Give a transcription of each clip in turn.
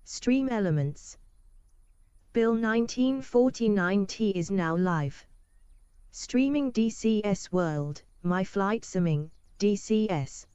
Stream elements. Bill 1949T is now live. Streaming DCS World, My Flight Simming, DCS.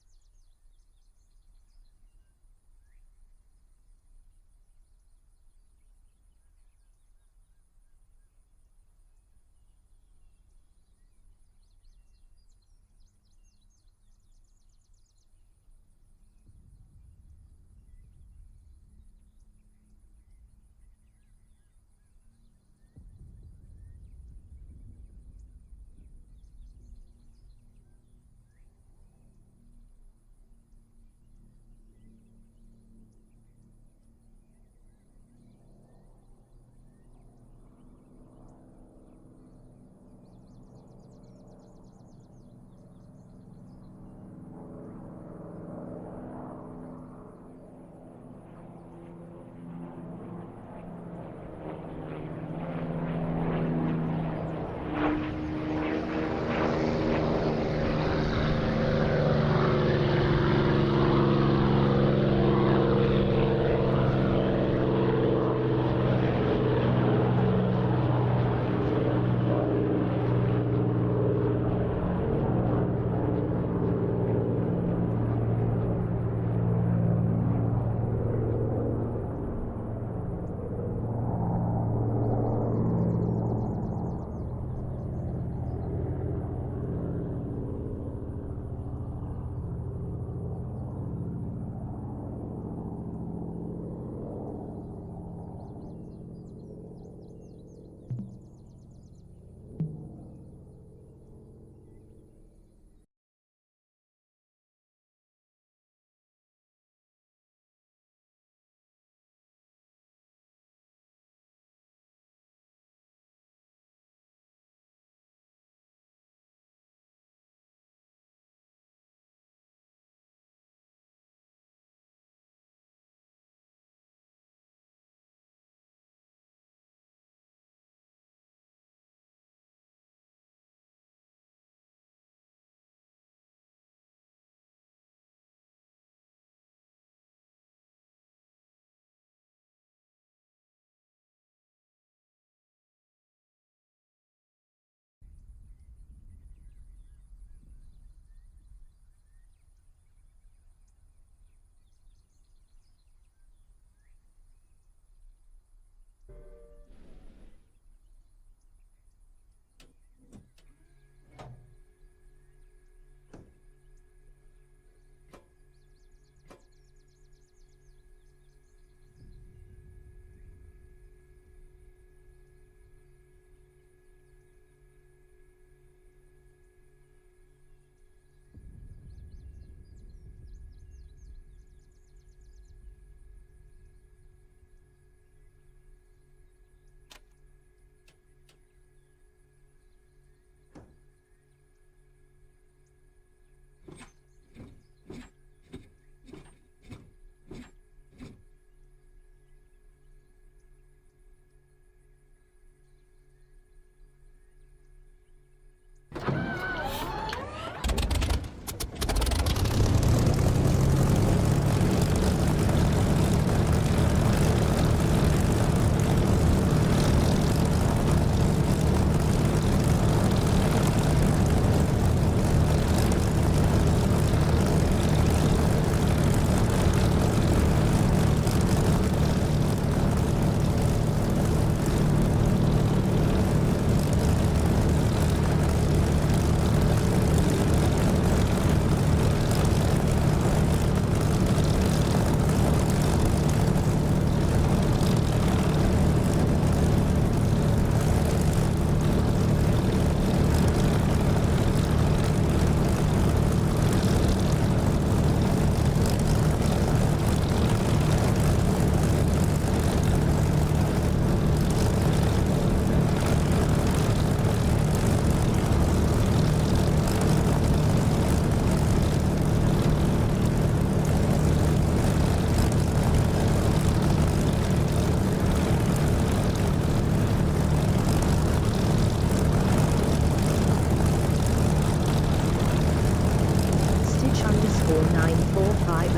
_945_.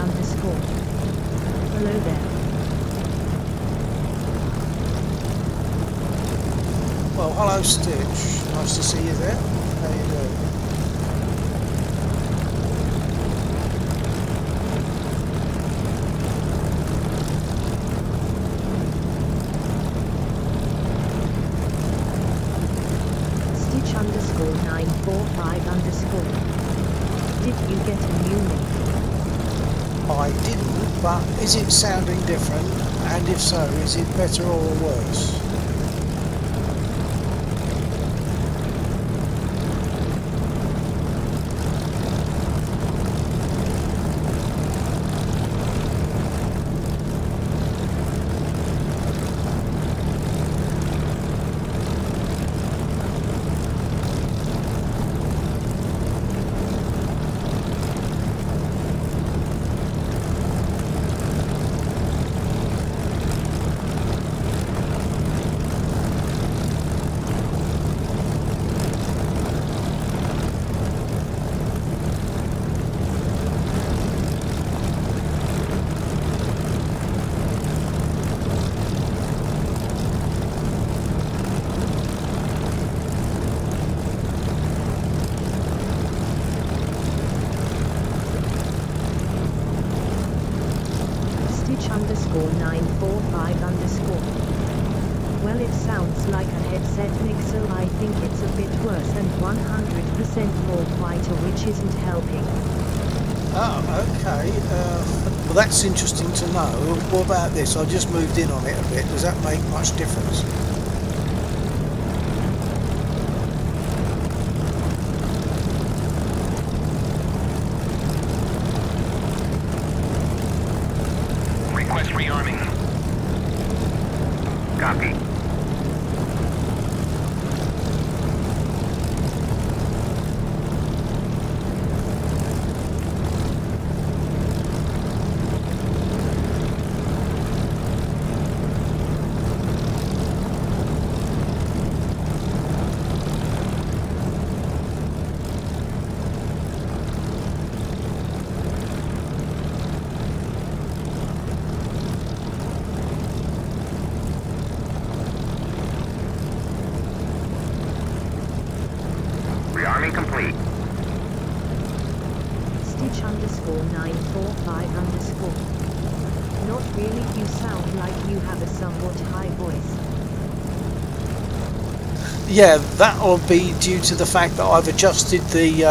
Hello there. Well, hello Stitch, nice to see you there. How you doing? Stitch underscore 945 underscore. Did you get a new link? I didn't, but is it sounding different? And if so, is it better or worse? Stitch underscore 945 underscore. Well, it sounds like a headset mix, so I think it's a bit worse and 100% more quieter, which isn't helping. Oh, okay. Well, that's interesting to know. What about this? I just moved in on it a bit. Does that make much difference? Request rearming. Copy. Rearming complete. Stitch underscore 945 underscore. Not really, you sound like you have a somewhat high voice. Yeah, that'll be due to the fact that I've adjusted the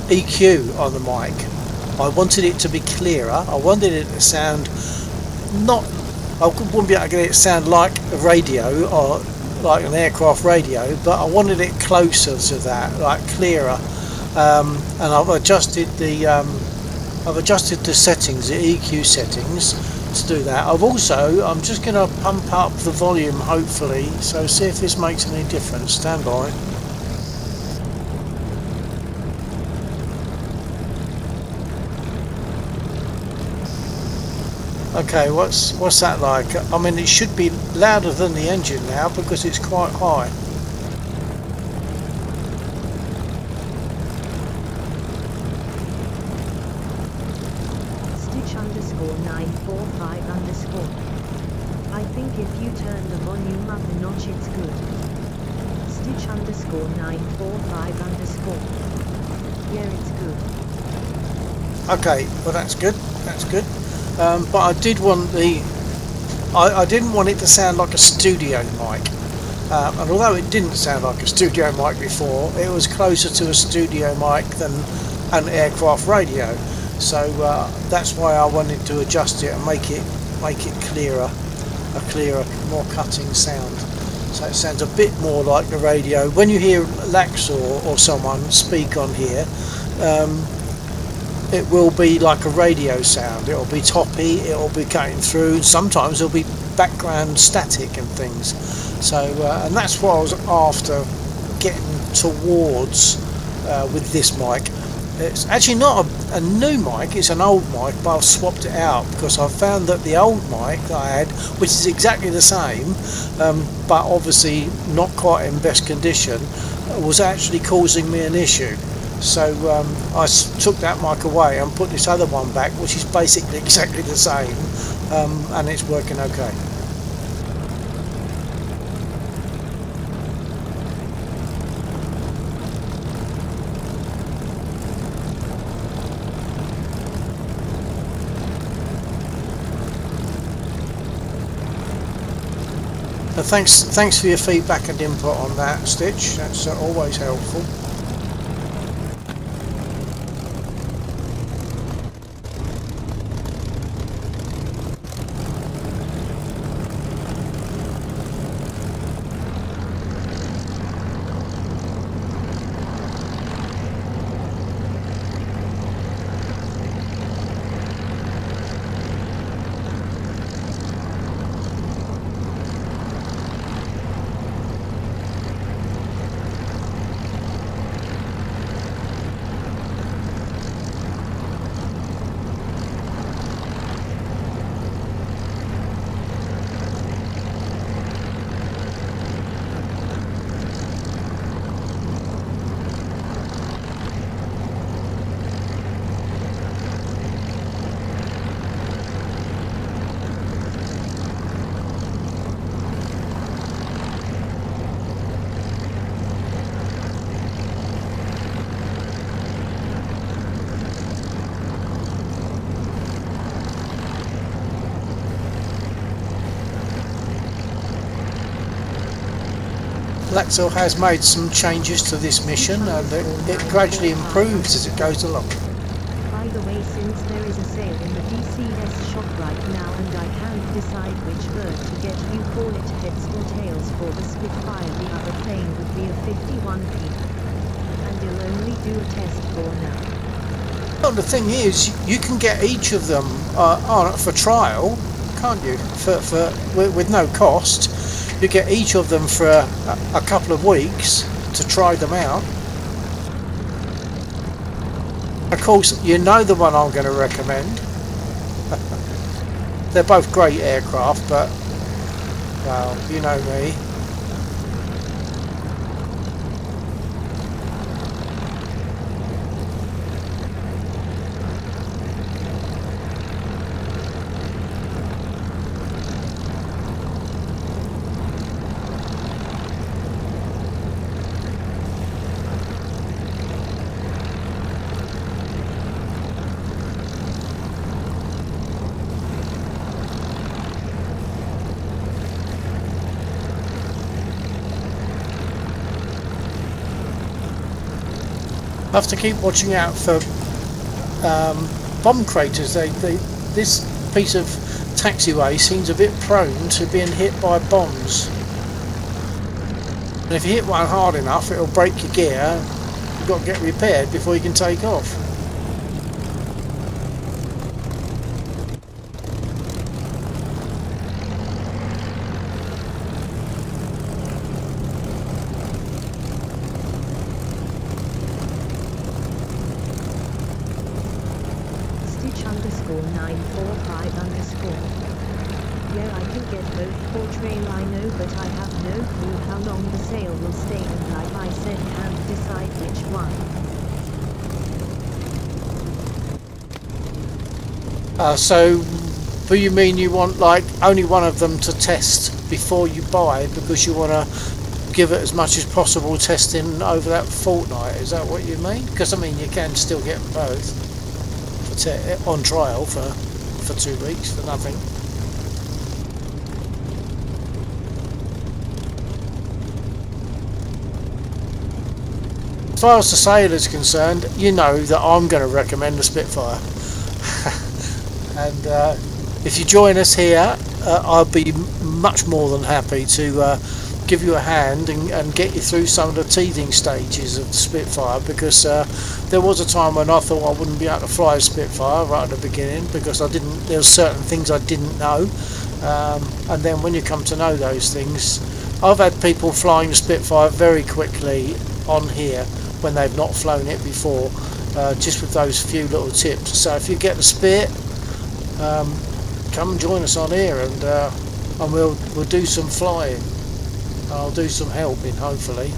EQ on the mic. I wanted it to be clearer. I wanted it to sound not. I wouldn't be able to get it to sound like a radio or like an aircraft radio, but I wanted it closer to that, like clearer. And I've adjusted the settings, the EQ settings, to do that. I'm just going to pump up the volume, hopefully, so see if this makes any difference. Stand by. Okay, what's that like? I mean, it should be louder than the engine now because it's quite high. Stitch underscore 945 underscore. I think if you turn the volume up a notch, it's good. Stitch underscore 945 underscore. Yeah, it's good. Okay, well that's good. That's good. But I did want I didn't want it to sound like a studio mic. And although it didn't sound like a studio mic before, it was closer to a studio mic than an aircraft radio. So that's why I wanted to adjust it and make it clearer, a clearer, more cutting sound. So it sounds a bit more like the radio. When you hear Lax or someone speak on here, it will be like a radio sound. It'll be toppy, it'll be cutting through, sometimes it'll be background static and things. So and that's what I was after getting towards with this mic. It's actually not a new mic, it's an old mic, but I've swapped it out because I found that the old mic that I had, which is exactly the same, but obviously not quite in best condition, was actually causing me an issue. So I took that mic away and put this other one back, which is basically exactly the same, and it's working okay. But thanks for your feedback and input on that, Stitch. That's always helpful. Lexel has made some changes to this mission, and it gradually improves as it goes along. By the way, since there is a sale in the DCS shop right now and I can't decide which bird to get, you call it heads or tails for the Spitfire. The other plane would be a 51p. And you'll only do a test for now. Well, the thing is, you can get each of them for trial, can't you? With no cost. You get each of them for a couple of weeks to try them out. Of course, you know the one I'm going to recommend. They're both great aircraft, but, well, you know me. Have to keep watching out for bomb craters. This piece of taxiway seems a bit prone to being hit by bombs. And if you hit one hard enough, it'll break your gear. You've got to get repaired before you can take off. _945_. Yeah, I can get both for trail, I know, but I have no clue how long the sale will stay, and like I said, can't decide which one. So you mean you want like only one of them to test before you buy, because you want to give it as much as possible testing over that fortnight? Is that what you mean? Because I mean, you can still get them both on trial for 2 weeks for nothing. As far as the sale is concerned, you know that I'm going to recommend the Spitfire. And if you join us here, I'll be much more than happy to give you a hand and get you through some of the teething stages of the Spitfire, because there was a time when I thought I wouldn't be able to fly a Spitfire right at the beginning, because there were certain things I didn't know, and then when you come to know those things, I've had people flying the Spitfire very quickly on here when they've not flown it before, just with those few little tips. So if you get the Spit, come and join us on here, and we'll do some flying. I'll do some helping, hopefully.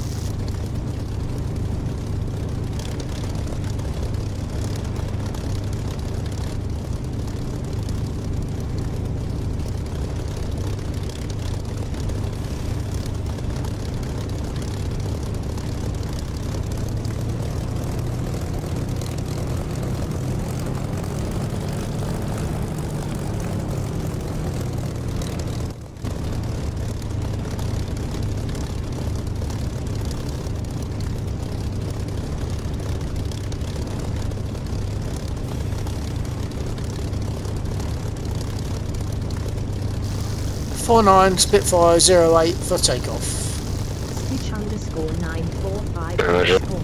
149 Spitfire 08 for takeoff. Stitch underscore 945 Roger. underscore.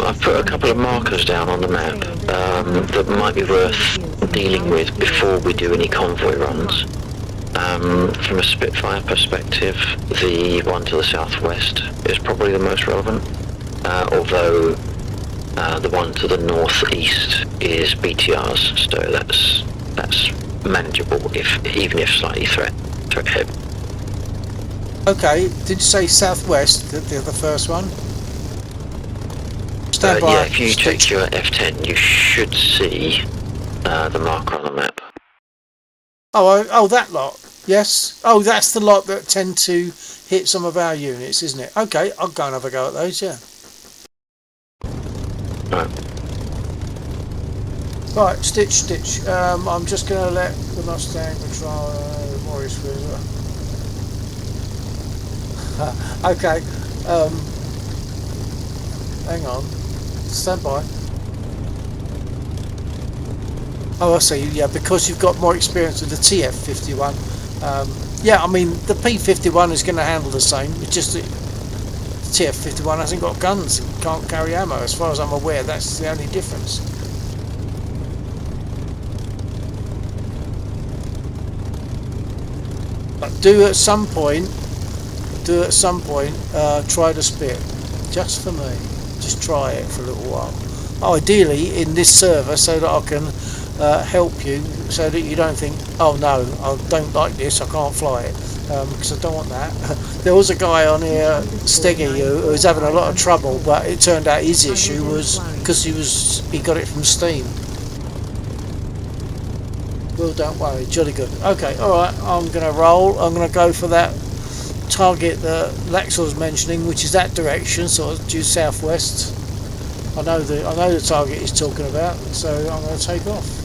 I've put a couple of markers down on the map that might be worth dealing with before we do any convoy runs. From a Spitfire perspective, the one to the southwest is probably the most relevant, although the one to the northeast is BTRs, so that's manageable even if slightly threat heavy. Okay, did you say southwest, the first one? Stand by. Yeah, if you check your F10, you should see the marker on the map. Oh, that lot. Yes. Oh, that's the lot that tend to hit some of our units, isn't it? Okay, I'll go and have a go at those, yeah. Right, Stitch. I'm just going to let the Mustang control Morris Cruiser. Okay. Hang on. Stand by. Oh, I see. Yeah, because you've got more experience with the TF51. Yeah, I mean, the P51 is going to handle the same. It's just that the TF51 hasn't got guns and can't carry ammo. As far as I'm aware, that's the only difference. But do at some point try to spit. Just for me. Just try it for a little while. Ideally in this server so that I can help you, so that you don't think, oh no, I don't like this, I can't fly it, because I don't want that. There was a guy on here, Steggy, who was having a lot of trouble, but it turned out his issue was because he got it from Steam. Well, don't worry, jolly good. Okay, alright, I'm going to roll. I'm going to go for that target that Laxor was mentioning, which is that direction, sort of due southwest. I know the target he's talking about, so I'm going to take off.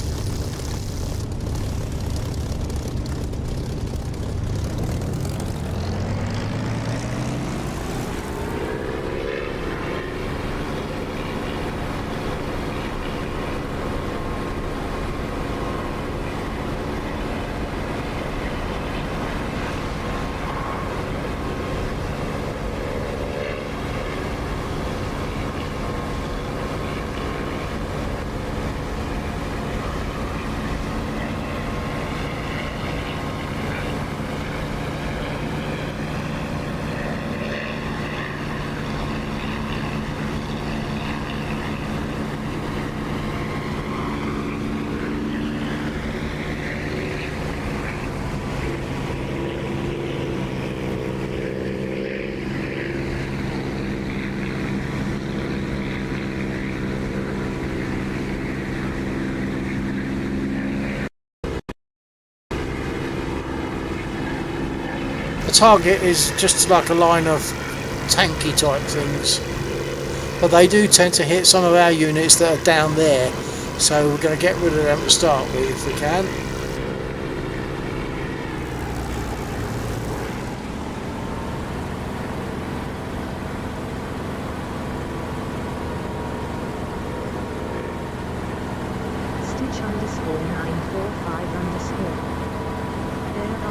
The target is just like a line of tanky type things, but they do tend to hit some of our units that are down there, so we're going to get rid of them to start with if we can. Stitch underscore 945 underscore. There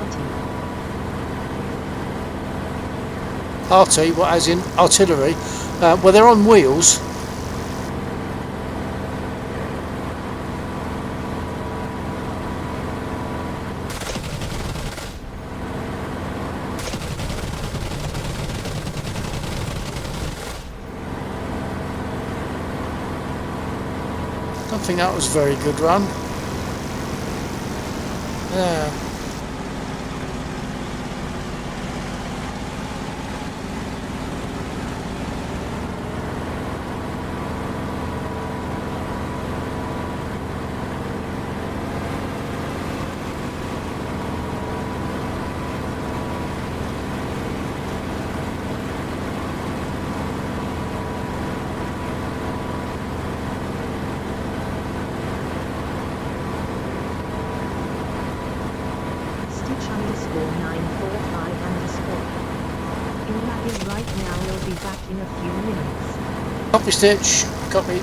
RT, what as in artillery? Well, they're on wheels. I think that was a very good run. Yeah. Stitch underscore 945 underscore. In lagging right now, we'll be back in a few minutes. Copy, Stitch. Copy.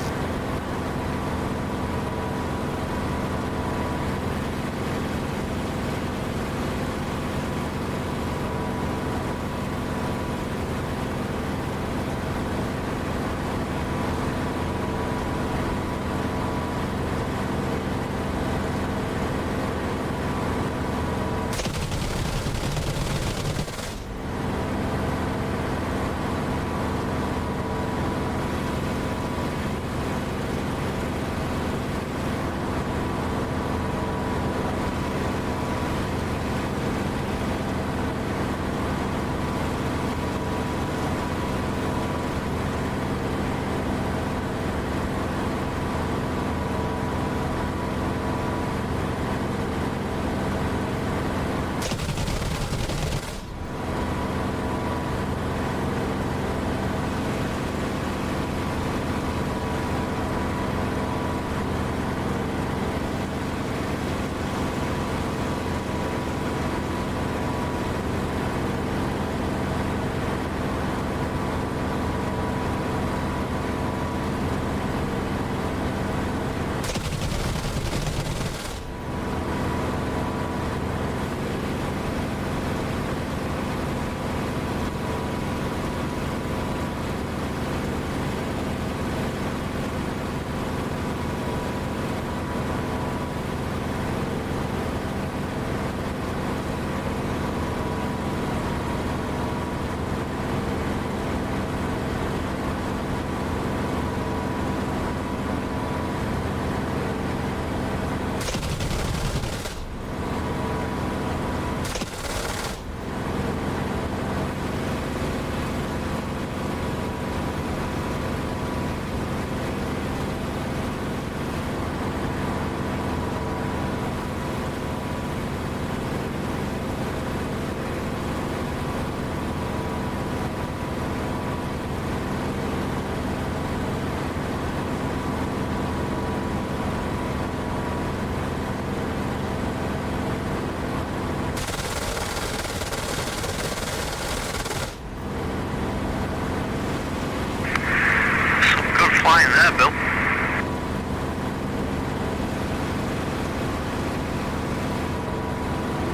flying there, Bill.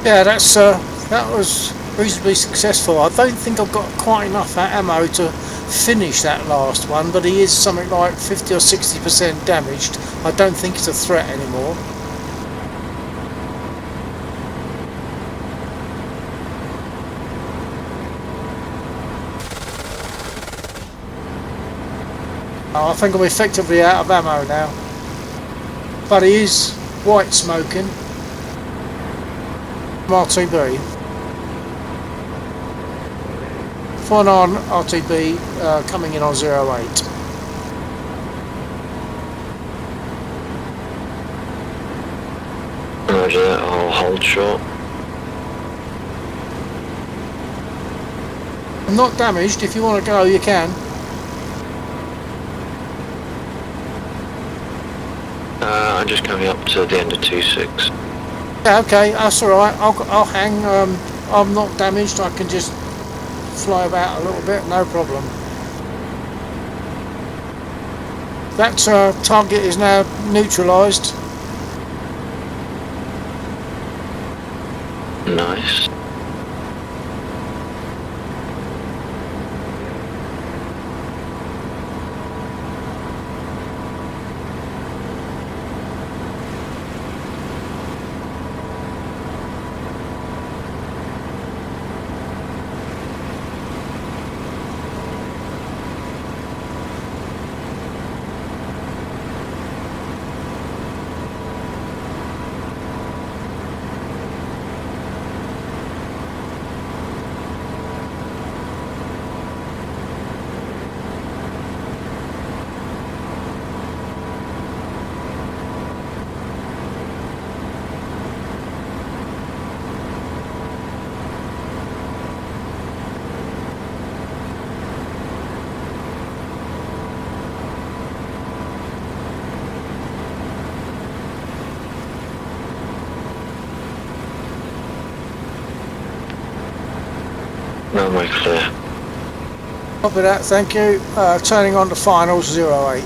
Yeah, that was reasonably successful. I don't think I've got quite enough ammo to finish that last one, but he is something like 50 or 60% damaged. I don't think it's a threat anymore. I think I'm effectively out of ammo now. But he is white smoking. RTB. 49 RTB coming in on 08. Roger that, I'll hold short. I'm not damaged. If you want to go, you can. I'm just coming up to the end of 2-6. Yeah, okay, that's alright. I'll hang. I'm not damaged. I can just fly about a little bit, no problem. That target is now neutralised. Nice. Runway clear. Copy that, thank you. Turning on to finals 08.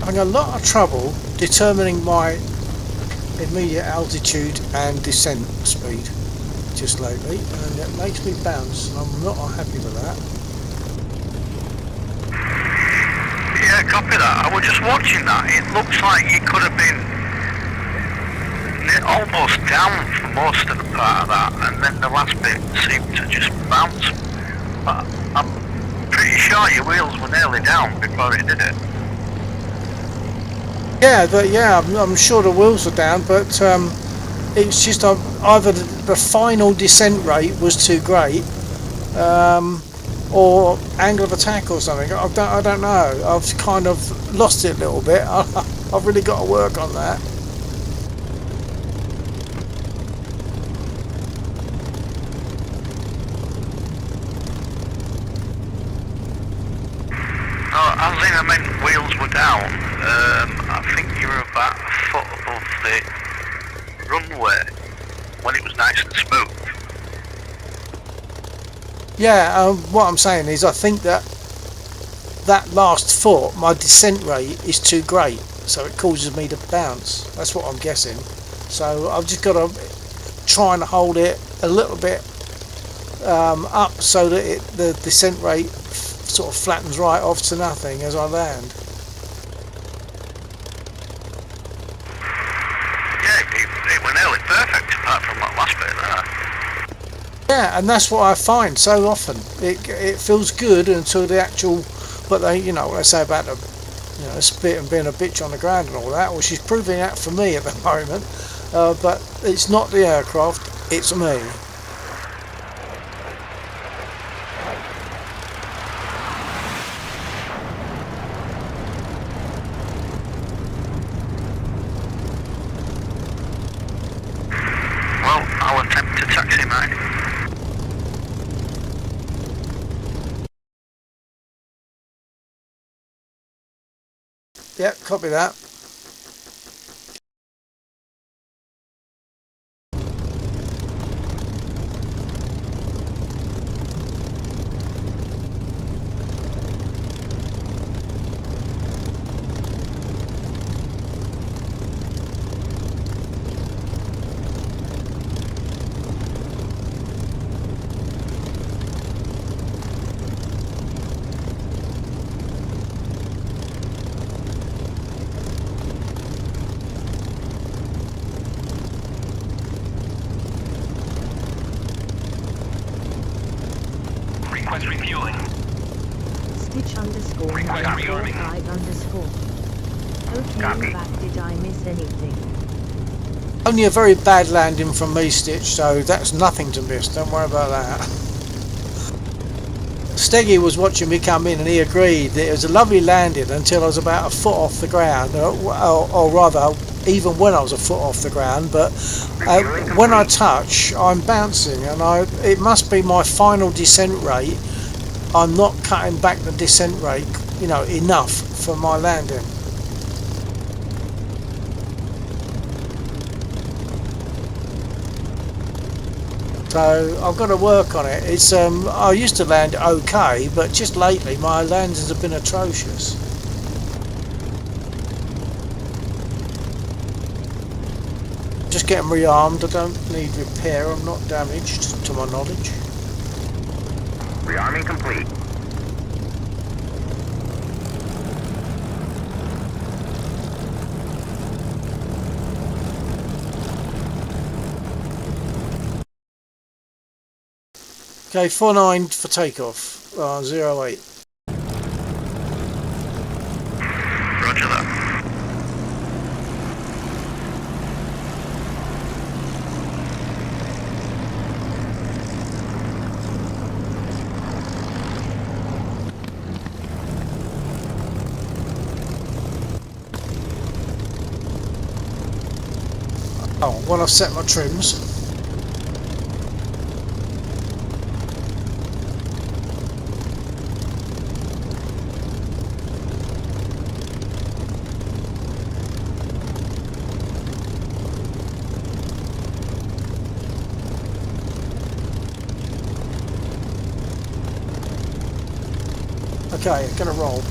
Having a lot of trouble determining my immediate altitude and descent speed just lately, and it makes me bounce, and I'm not happy with that. Yeah, copy that. I was just watching that. It looks like you could have been almost down for most of the part of that, and then the last bit seemed to just bounce. But I'm pretty sure your wheels were nearly down before it did it. Yeah, I'm sure the wheels were down, but it's just either the final descent rate was too great, or angle of attack or something. I don't know. I've kind of lost it a little bit. I've really got to work on that. No, as in I meant wheels were down. I think you were about a foot above the runway when it was nice and smooth. Yeah, what I'm saying is I think that last foot, my descent rate is too great, so it causes me to bounce. That's what I'm guessing. So I've just got to try and hold it a little bit up so that the descent rate sort of flattens right off to nothing as I land. Yeah, and that's what I find so often. It feels good until the actual, what they, you know, what they say about the, you know, spit and being a bitch on the ground and all that. Well, she's proving that for me at the moment. But it's not the aircraft, it's me. Well, I'll attempt to taxi, mate. Yep, copy that. Request refueling. Stitch underscore Request rearming. 945 underscore. Okay, Copy. back. Did I miss anything? Only a very bad landing from me, Stitch, so that's nothing to miss. Don't worry about that. Steggy was watching me come in and he agreed that it was a lovely landing until I was about a foot off the ground, or rather, even when I was a foot off the ground. But when I touch, I'm bouncing, and it must be my final descent rate. I'm not cutting back the descent rate, you know, enough for my landing. So I've got to work on it. It's I used to land okay, but just lately my landings have been atrocious. Just getting rearmed. I don't need repair. I'm not damaged, to my knowledge. Rearming complete. Okay, 49 for takeoff. 08. Roger that. Oh, when I've set my trims. Okay, gonna roll.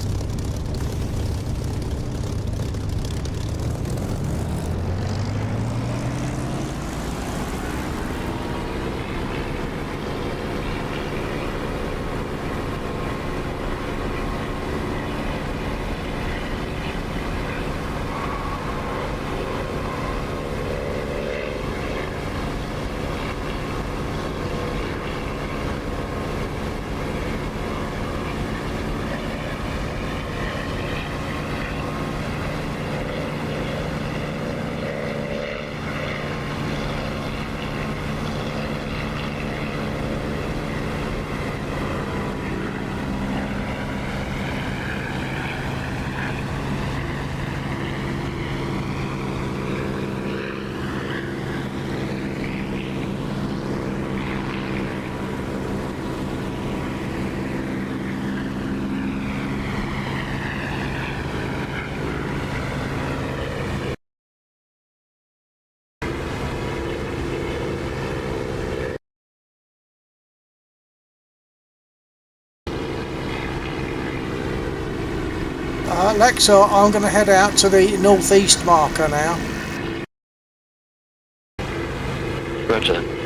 Alexa, I'm going to head out to the northeast marker now. Roger that.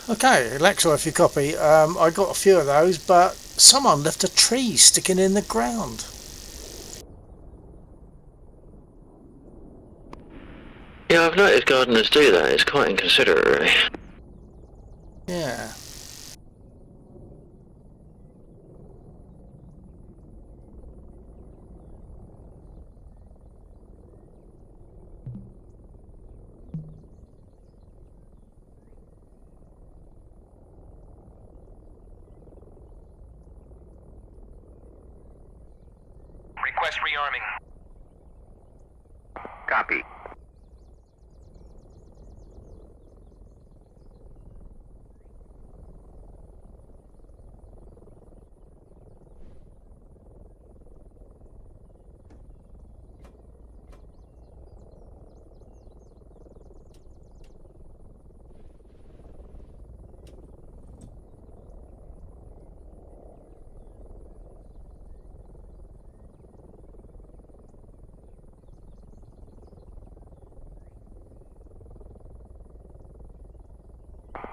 Okay, Alexa, if you copy, I got a few of those, but someone left a tree sticking in the ground. Yeah, I've noticed gardeners do that. It's quite inconsiderate, really. Yeah. Request rearming. Copy.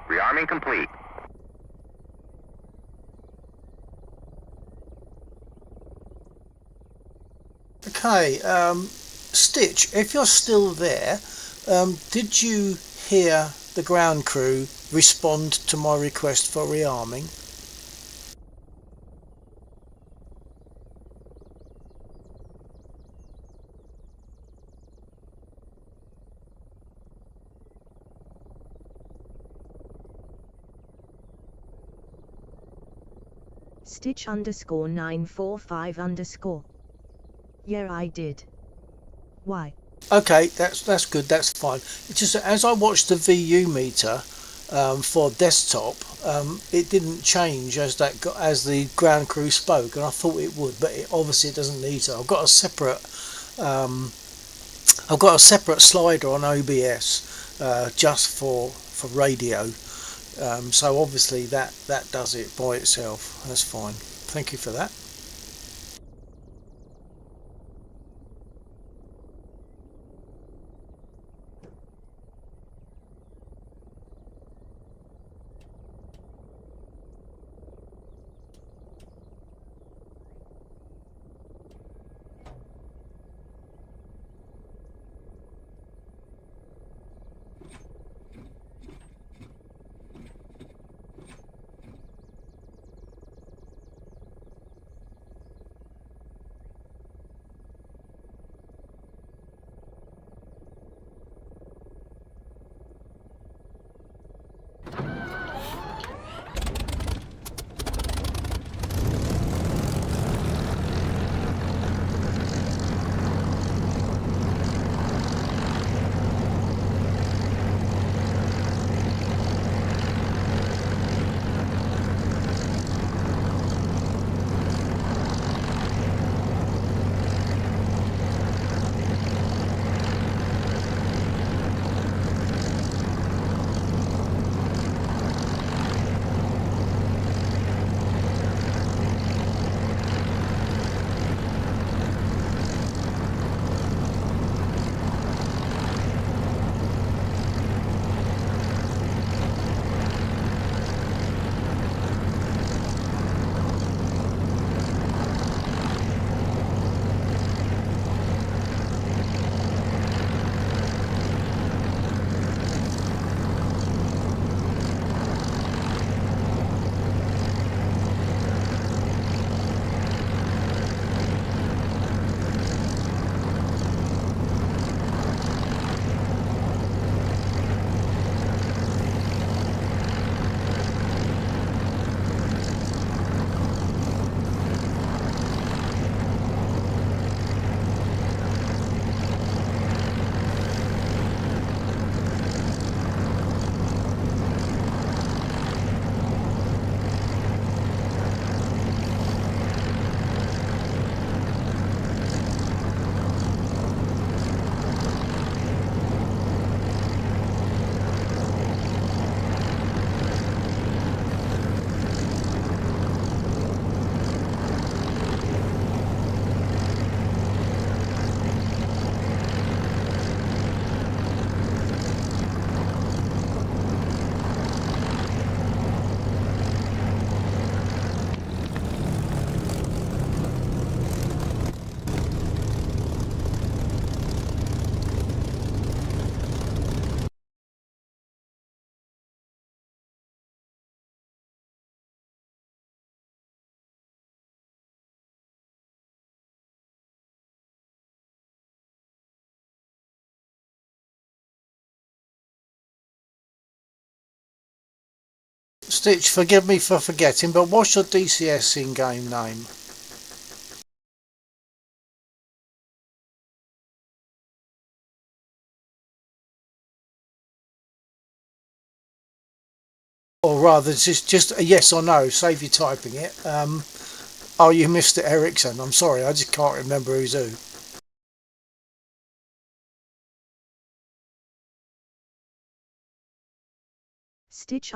Rearming complete. Okay, Stitch, if you're still there, did you hear the ground crew respond to my request for rearming? Stitch underscore 945 underscore. Yeah, I did. Why? Okay, that's good. That's fine. It's just that as I watched the VU meter for desktop, it didn't change as as the ground crew spoke, and I thought it would, but obviously it doesn't need to. Um, I've got a separate slider on OBS just for radio. So obviously that does it by itself. That's fine. Thank you for that. Stitch, forgive me for forgetting, but what's your DCS in-game name? Or rather, just a yes or no. Save you typing it. Are you Mr. Ericsson? I'm sorry, I just can't remember who's who. Stitch _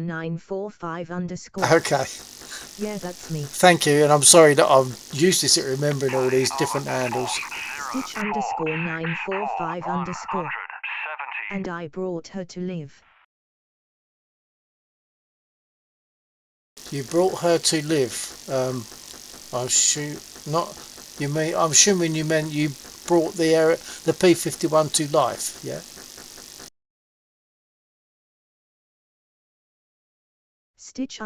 945 _ Okay, Yeah, that's me. thank you, and I'm sorry that I'm useless at remembering all these different handles. Stitch _ 945 _ And I brought her to live. You brought her to live. I'm not. You mean? I'm assuming you meant you brought the P-51 to life. Yeah. Stitch _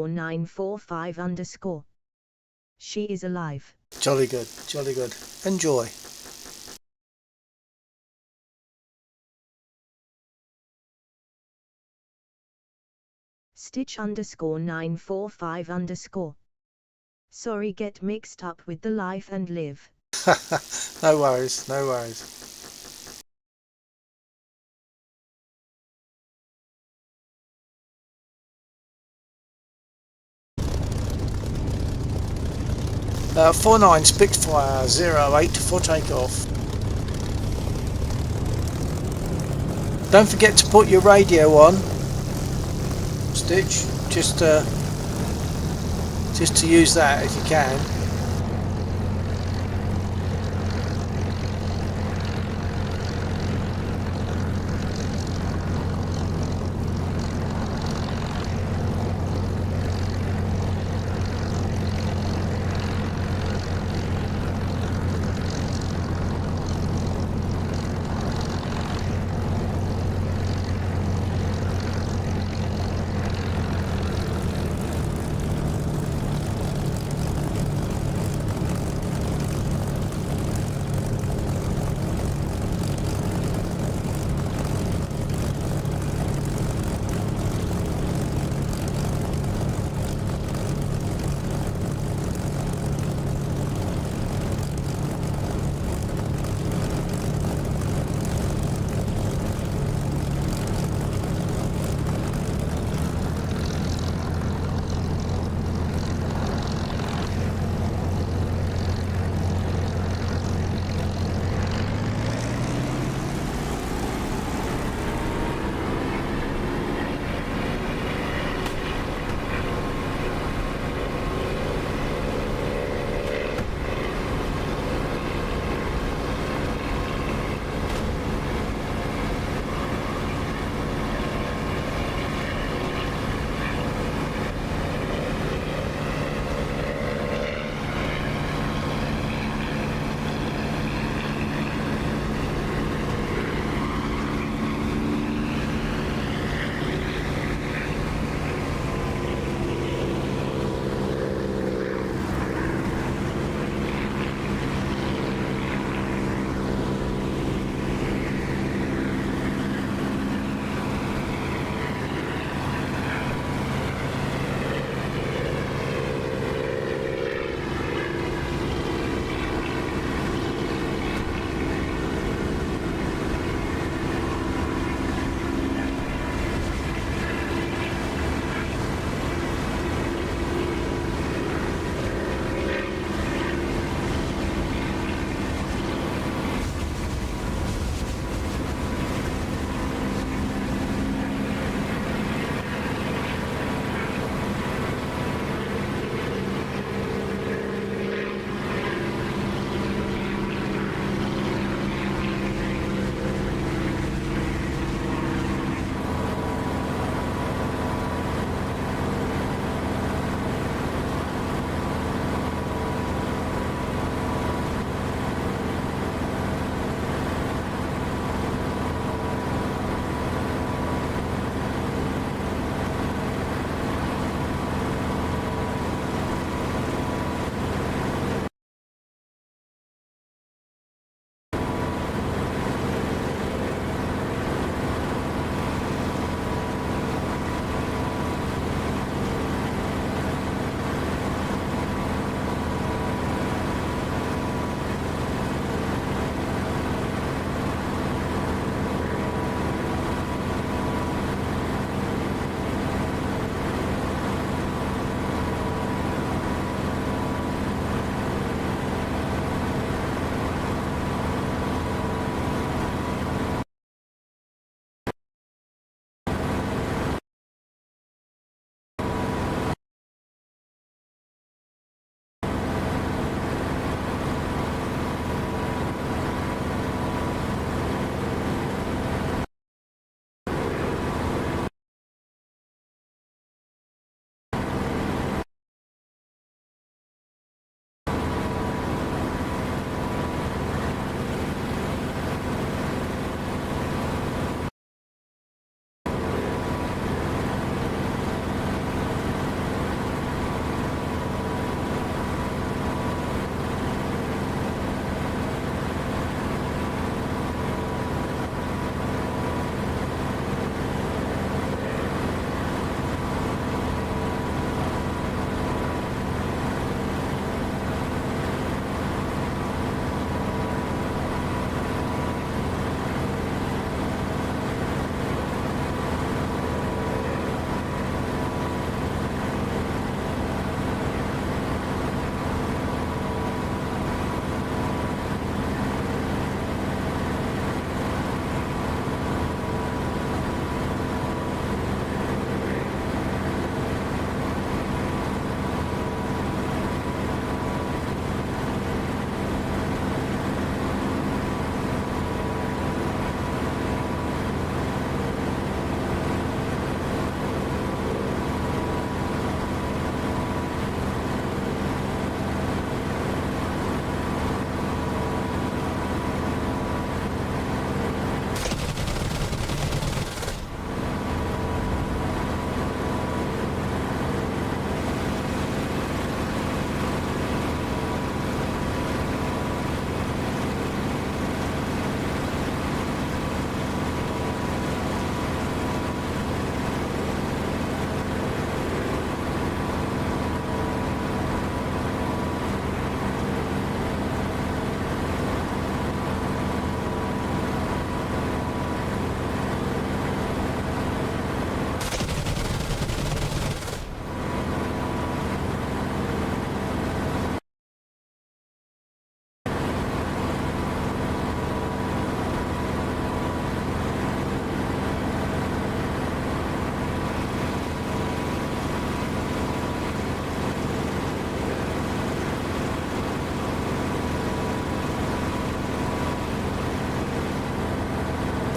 945 _ She is alive. Jolly good. Jolly good. Enjoy. Stitch _ 945 _ Sorry, get mixed up with the life and live. No worries. No worries. Uh, 49 Spitfire 08 for takeoff. Don't forget to put your radio on, Stitch. Just to use that if you can.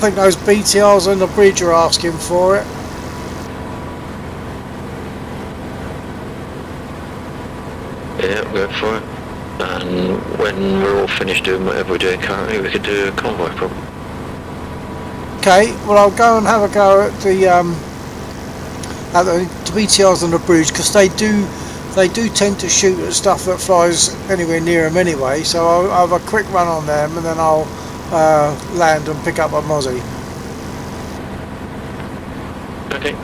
think those BTRs on the bridge are asking for it. Yeah, go for it. And when we're all finished doing whatever we're doing currently, we could do a convoy problem. Okay, well I'll go and have a go at the BTRs on the bridge, because they do tend to shoot at stuff that flies anywhere near them anyway. So I'll have a quick run on them, and then I'll land and pick up a Mozzie. Okay.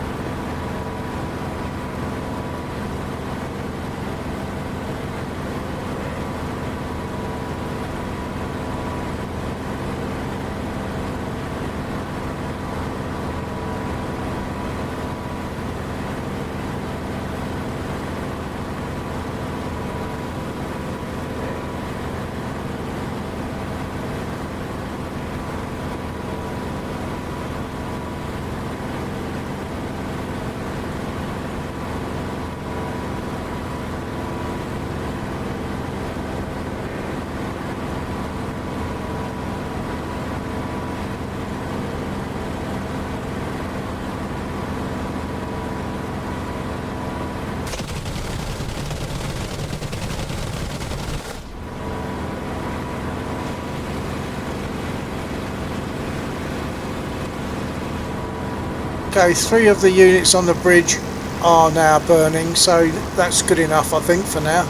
Okay, 3 of the units on the bridge are now burning, so that's good enough, I think, for now.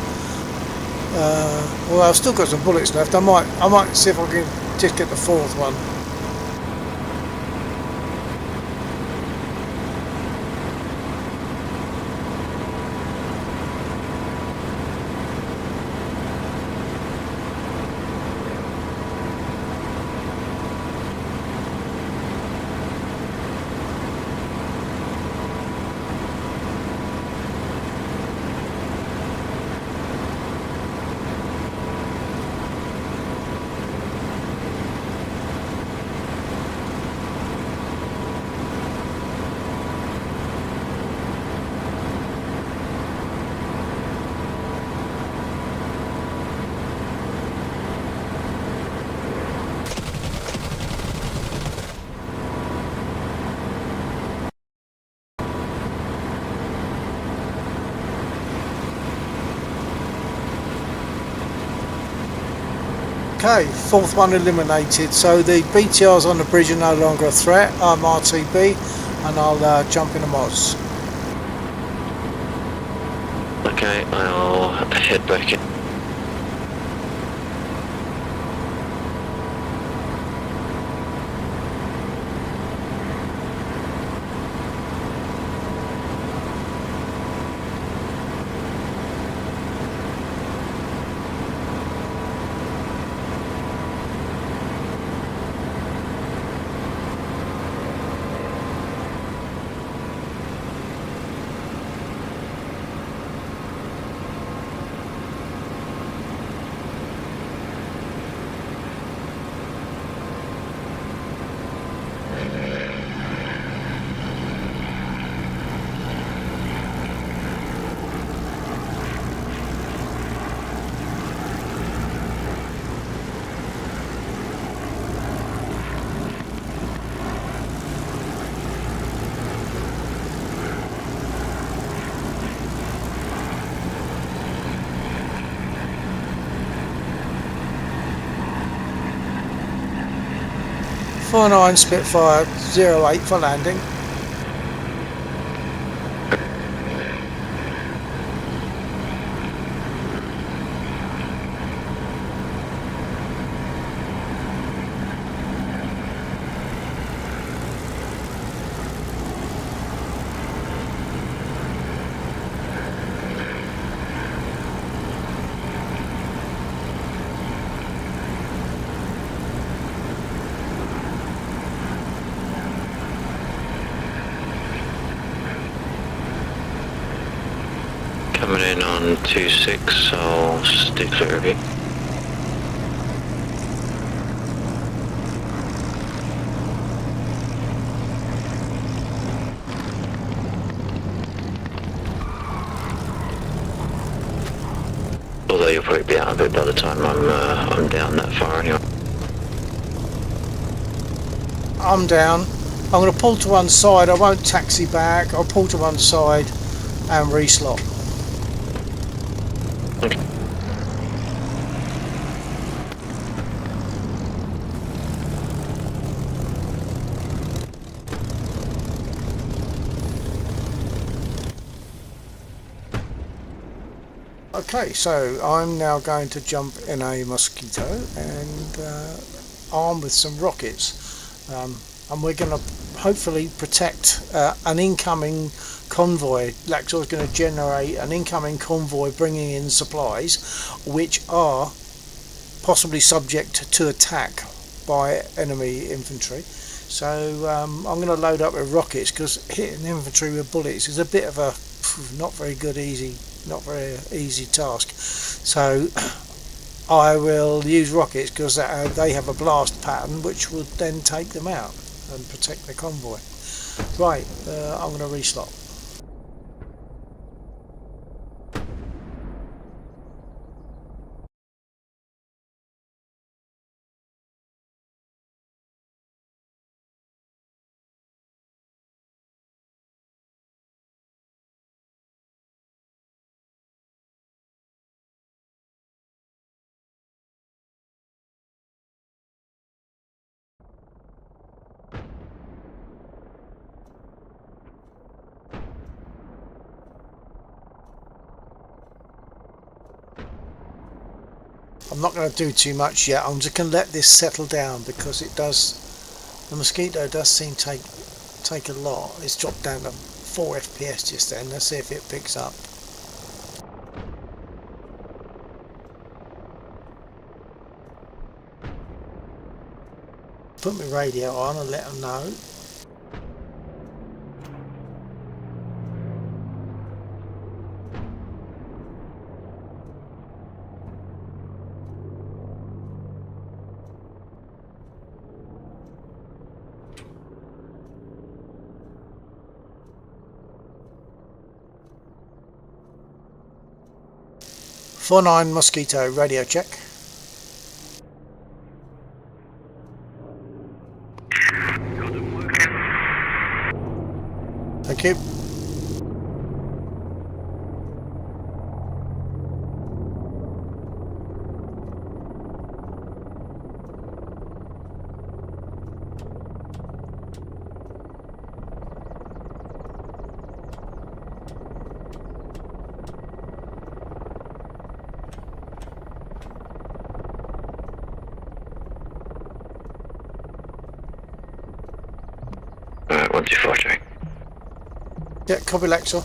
Well, I've still got some bullets left. I might see if I can just get the 4th one. Okay, 4th one eliminated, so the BTRs on the bridge are no longer a threat. I'm RTB, and I'll jump in a Moz. Okay, I'll head back in. .49 Spitfire 08 for landing. Coming in on 2-6, I'll stick clear of you. Although you'll probably be out of it by the time I'm down that far anyway. I'm down. I'm going to pull to one side. I won't taxi back. I'll pull to one side and reslot. Okay, so I'm now going to jump in a Mosquito and arm with some rockets, and we're going to hopefully protect an incoming convoy. Laxor's going to generate an incoming convoy bringing in supplies, which are possibly subject to attack by enemy infantry. So I'm going to load up with rockets, because hitting infantry with bullets is a bit of a not very easy task. So I will use rockets, because they have a blast pattern which will then take them out and protect the convoy. Right, I'm going to reslot. I'm not going to do too much yet. I'm just going to let this settle down, because the Mosquito does seem to take a lot. It's dropped down to 4 FPS just then. Let's see if it picks up. Put my radio on and let them know. "49 Mosquito, radio check." Thank you. Alright, 124 check. Yeah, copy, Lexor.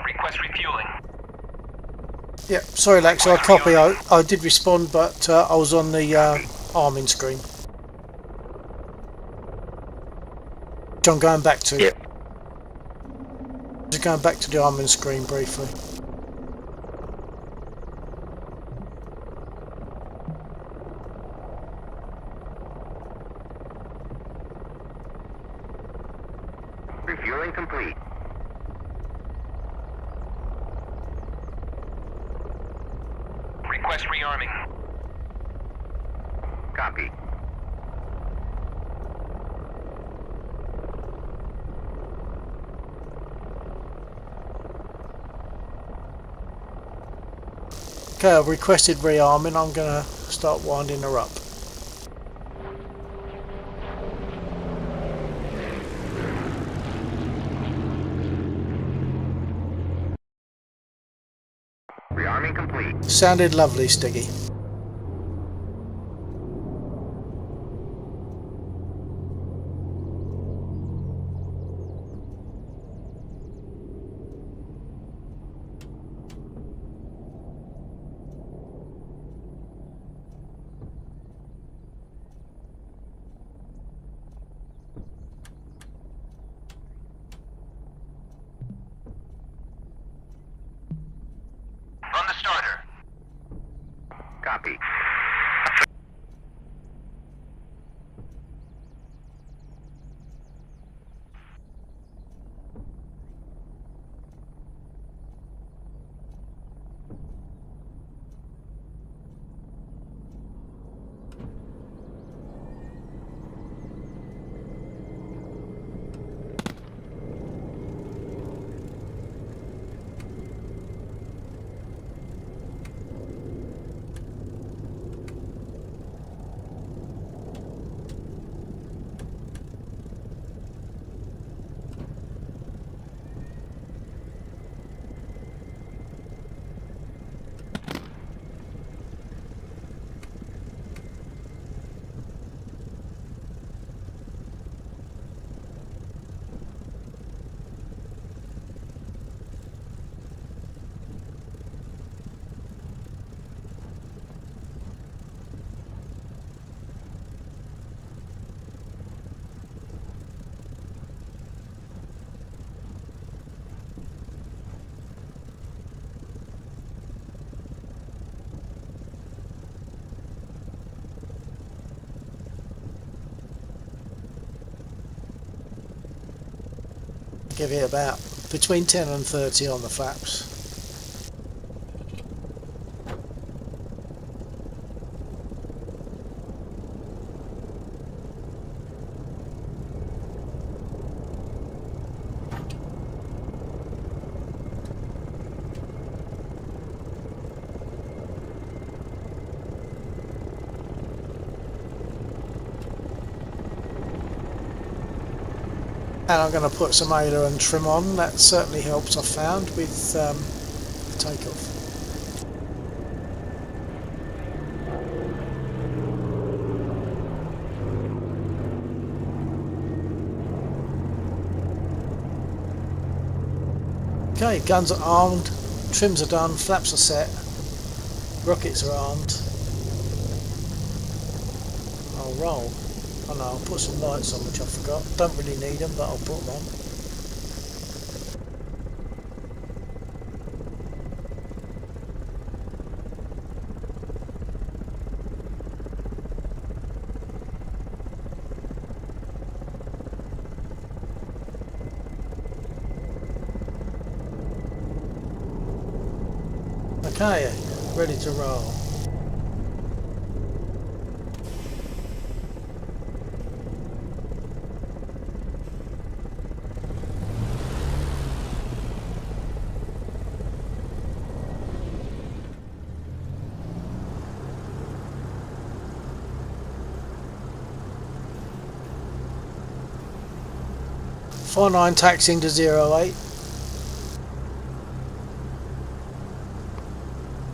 Request refueling. Yeah, sorry, Lexor, I copy. I did respond, but I was on the arming screen. Which I'm going back to. Yep. Just going back to the arming screen briefly. Refueling complete. Request rearming. Copy. Okay, I've requested rearming. I'm going to start winding her up. Rearming complete. Sounded lovely, Stiggy. On the starter. Give it about between 10 and 30 on the flaps. And I'm going to put some aileron trim on. That certainly helps, I've found, with the takeoff. Okay, guns are armed, trims are done, flaps are set, rockets are armed. I'll roll. Oh no, I'll put some lights on, which I forgot. Don't really need them, but I'll put them on. Okay, ready to roll. Four 9 taxiing to 08.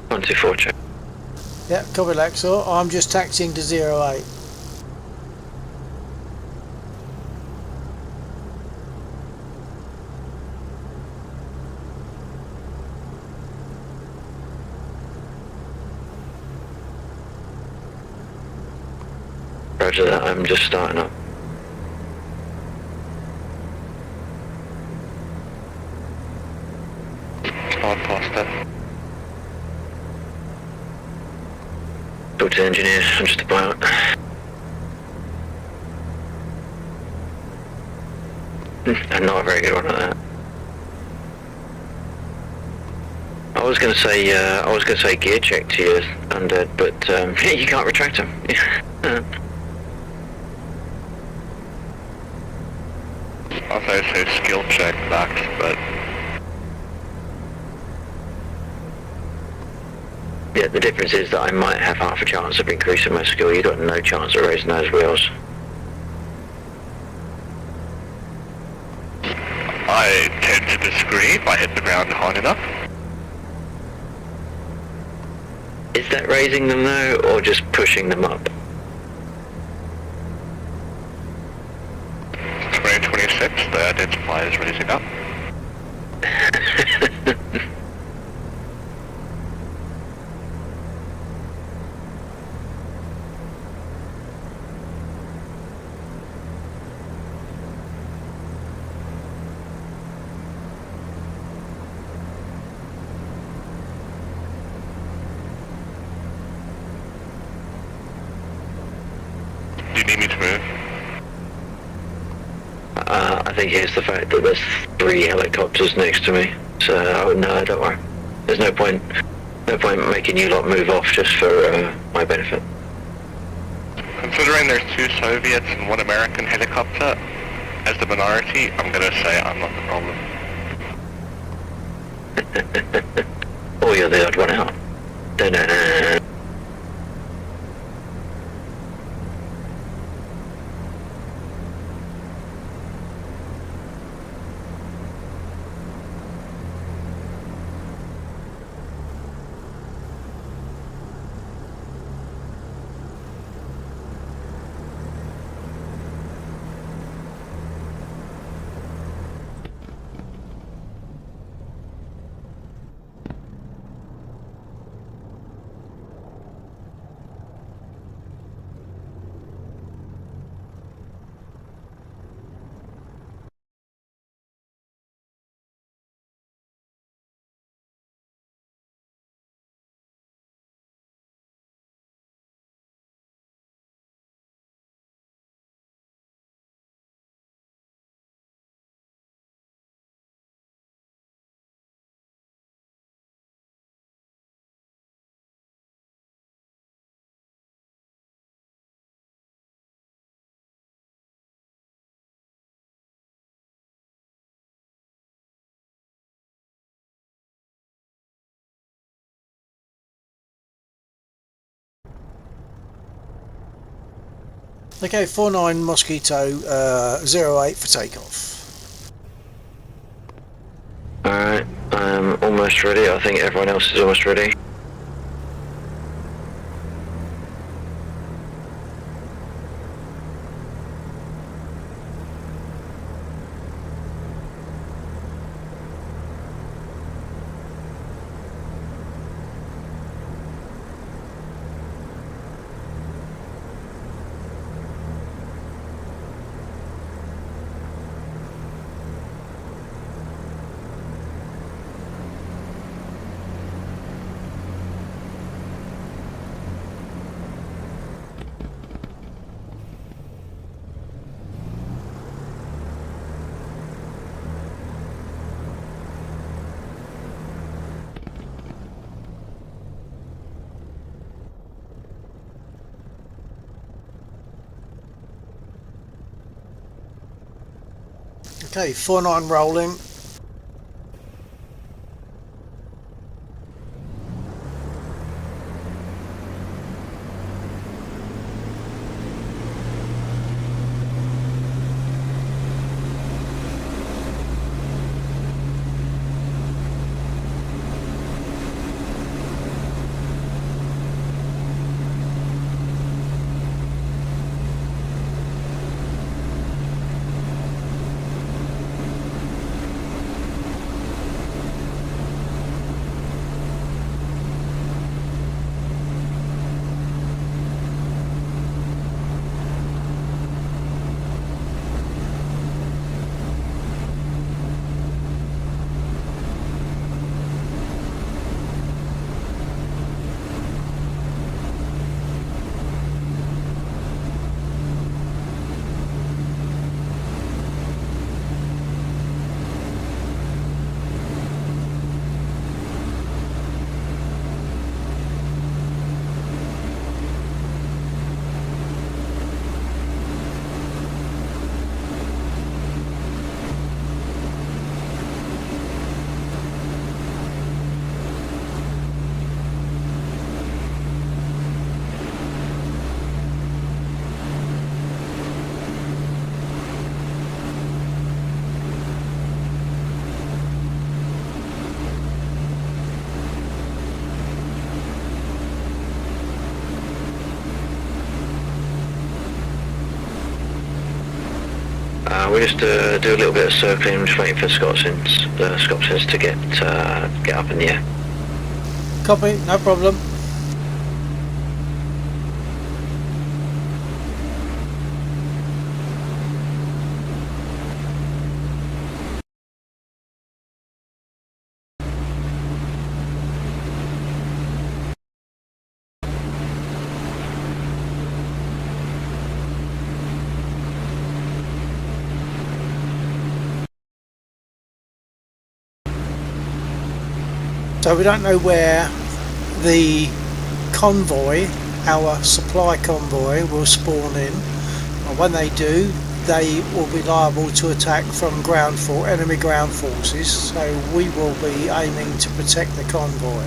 124 check. Yeah, copy Lexor. I'm just taxiing to 08. Roger that, I'm just starting up. Hard past that. Talk to the engineer, I'm just about. I'm not a very good one at that. I was going to say gear check to you, Undead, but you can't retract them. I'll say skill check max, but yeah, the difference is that I might have half a chance of increasing my skill. You got no chance of raising those wheels. I tend to disagree if I hit the ground hard enough. Is that raising them though, or just pushing them up? 2026, the identifier is raising up. Do you need me to move? I think it's the fact that there's 3 helicopters next to me. So, oh, no, don't worry. There's no point making you lot move off just for my benefit. Considering there's 2 Soviets and 1 American helicopter, as the minority, I'm gonna say I'm not the problem. Or you're the odd one out. Da-da-da. Okay, 49 Mosquito 08 for takeoff. Alright, I'm almost ready. I think everyone else is almost ready. Okay, 49 rolling. We just do a little bit of circling, just waiting for Scotsins to get up in the air. Copy, no problem. So we don't know where the convoy, our supply convoy, will spawn in. And when they do, they will be liable to attack from enemy ground forces. So we will be aiming to protect the convoy.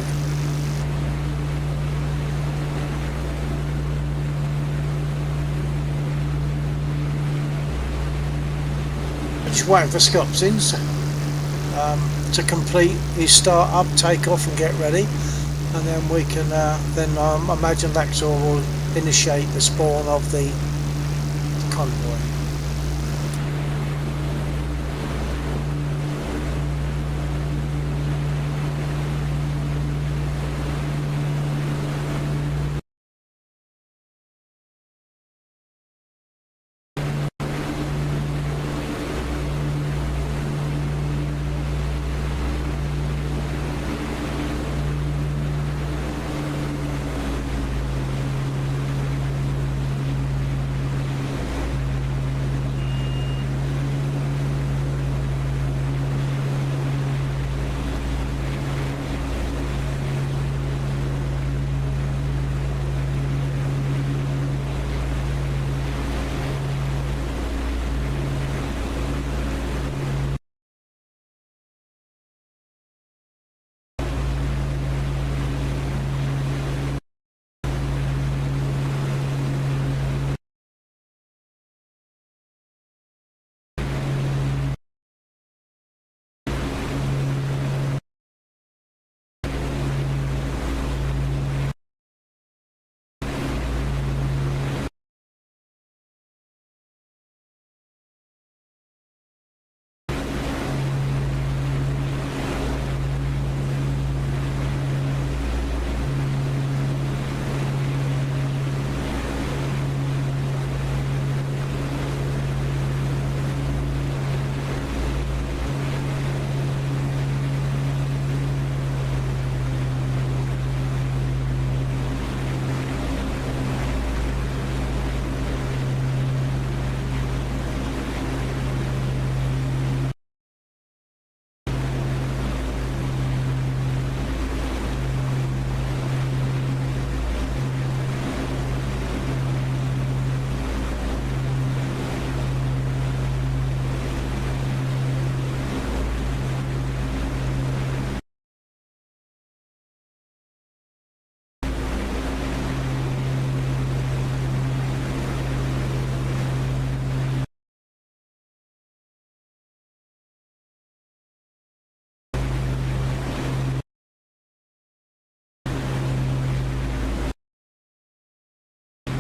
Just waiting for Scotsins to complete his start up, take off and get ready, and then we can imagine Laxor will initiate the spawn of the convoy.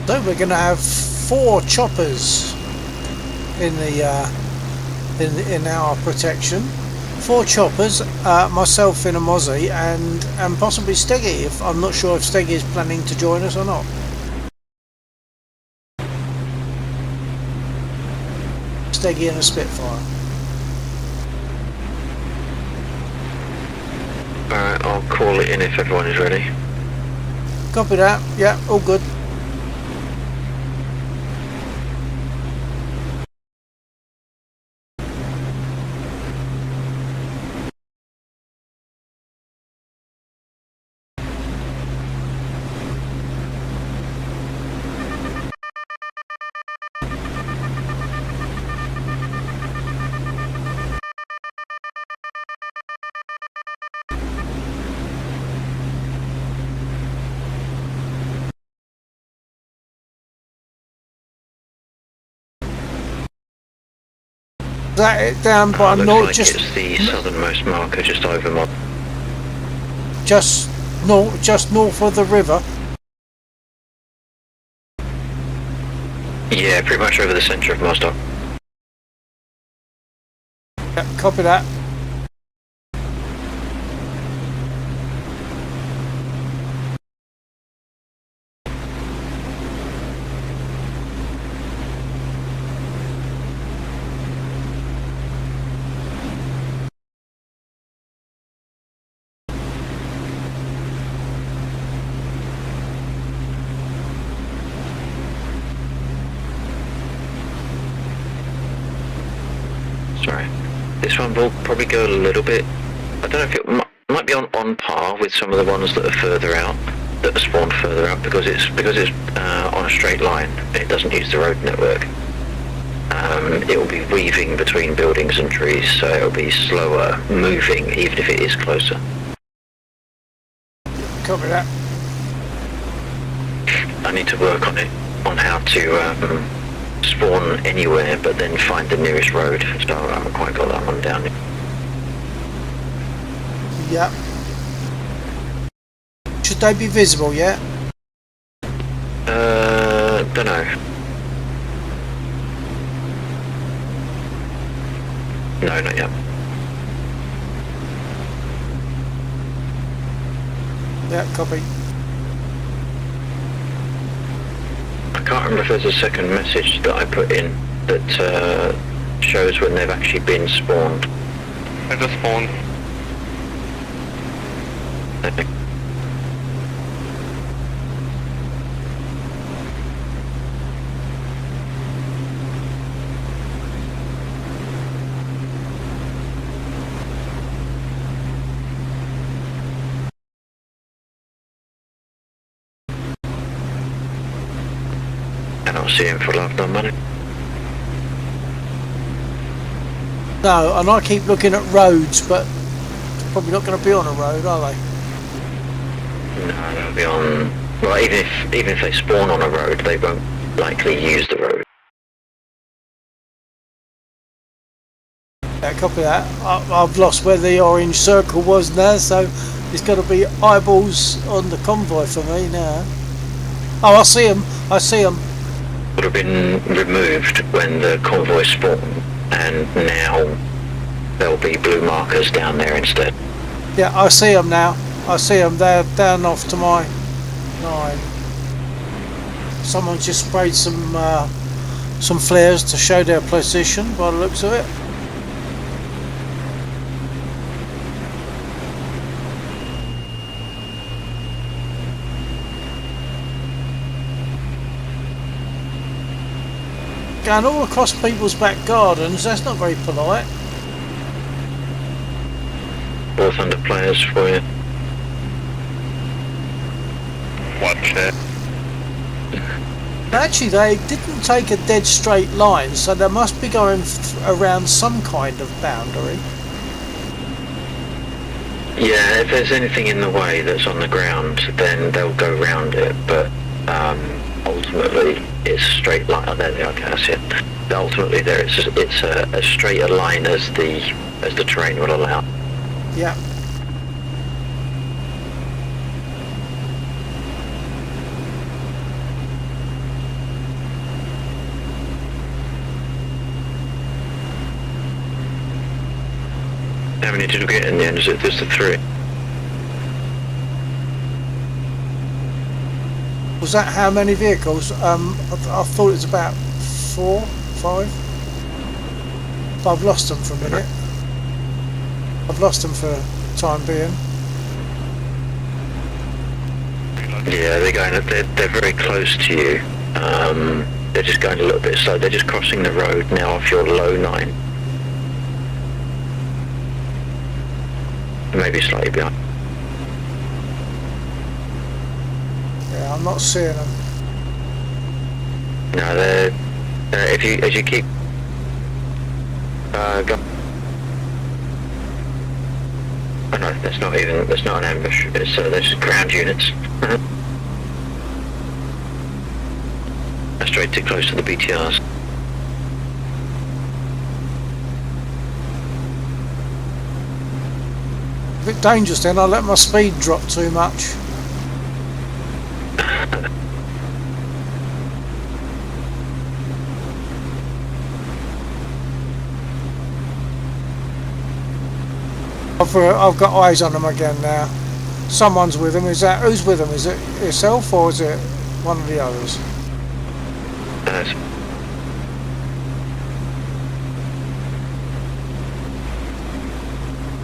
So we're going to have 4 choppers in the in our protection. 4 choppers, myself in a Mozzie, and possibly Steggy. If I'm not sure if Steggy is planning to join us or not. Steggy and a Spitfire. Alright, I'll call it in if everyone is ready. Copy that. Yeah, all good. That it down by Looks north, like just it's the southernmost marker just over my... just north of the river. Yeah, pretty much over the centre of Mosdock. Yeah, copy that. Sorry. This one will probably go a little bit... I don't know if it might be on par with some of the ones that are further out, that are spawned further out, because it's on a straight line, and it doesn't use the road network. It will be weaving between buildings and trees, so it will be slower moving, even if it is closer. Copy that. I need to work on it, on how to spawn anywhere, but then find the nearest road, so I haven't quite got that one down yet. Yeah. Should they be visible yet? Don't know. No, not yet. Yeah, copy. I can't remember if there's a second message that I put in that shows when they've actually been spawned. I just spawned. Cannot see him for love nor money. No, and I keep looking at roads, but they're probably not going to be on a road, are they? No, they'll be on... Well, even if they spawn on a road, they won't likely use the road. Yeah, copy that. I've lost where the orange circle was now, so it's got to be eyeballs on the convoy for me now. Oh, I see them. I see them. Would have been removed when the convoy spawned, and now there'll be blue markers down there instead. Yeah, I see them now. I see them. They're down off to my 9. Someone just sprayed some flares to show their position by the looks of it. Going all across people's back gardens, that's not very polite. 400 players for you. Watch it. Actually, they didn't take a dead straight line, so they must be going around some kind of boundary. Yeah, if there's anything in the way that's on the ground, then they'll go round it, but ultimately it's a straight line. Oh, there they are, I see it. Ultimately it's a straighter line as the terrain will allow. Yeah. How many did we get in the end? Is it just the 3? Was that how many vehicles? I thought it was about 4, 5. But I've lost them for a minute. I've lost them for the time being. Yeah, they're very close to you. They're just going a little bit slow. They're just crossing the road now off your low 9. Maybe slightly behind. Yeah, I'm not seeing them. No, they're as you keep go. Oh no, that's not an ambush. It's they're just ground units. That's straight too close to the BTRs. A bit dangerous then. I let my speed drop too much. I've got eyes on them again now. Someone's with them. Who's with them? Is it yourself or is it one of the others?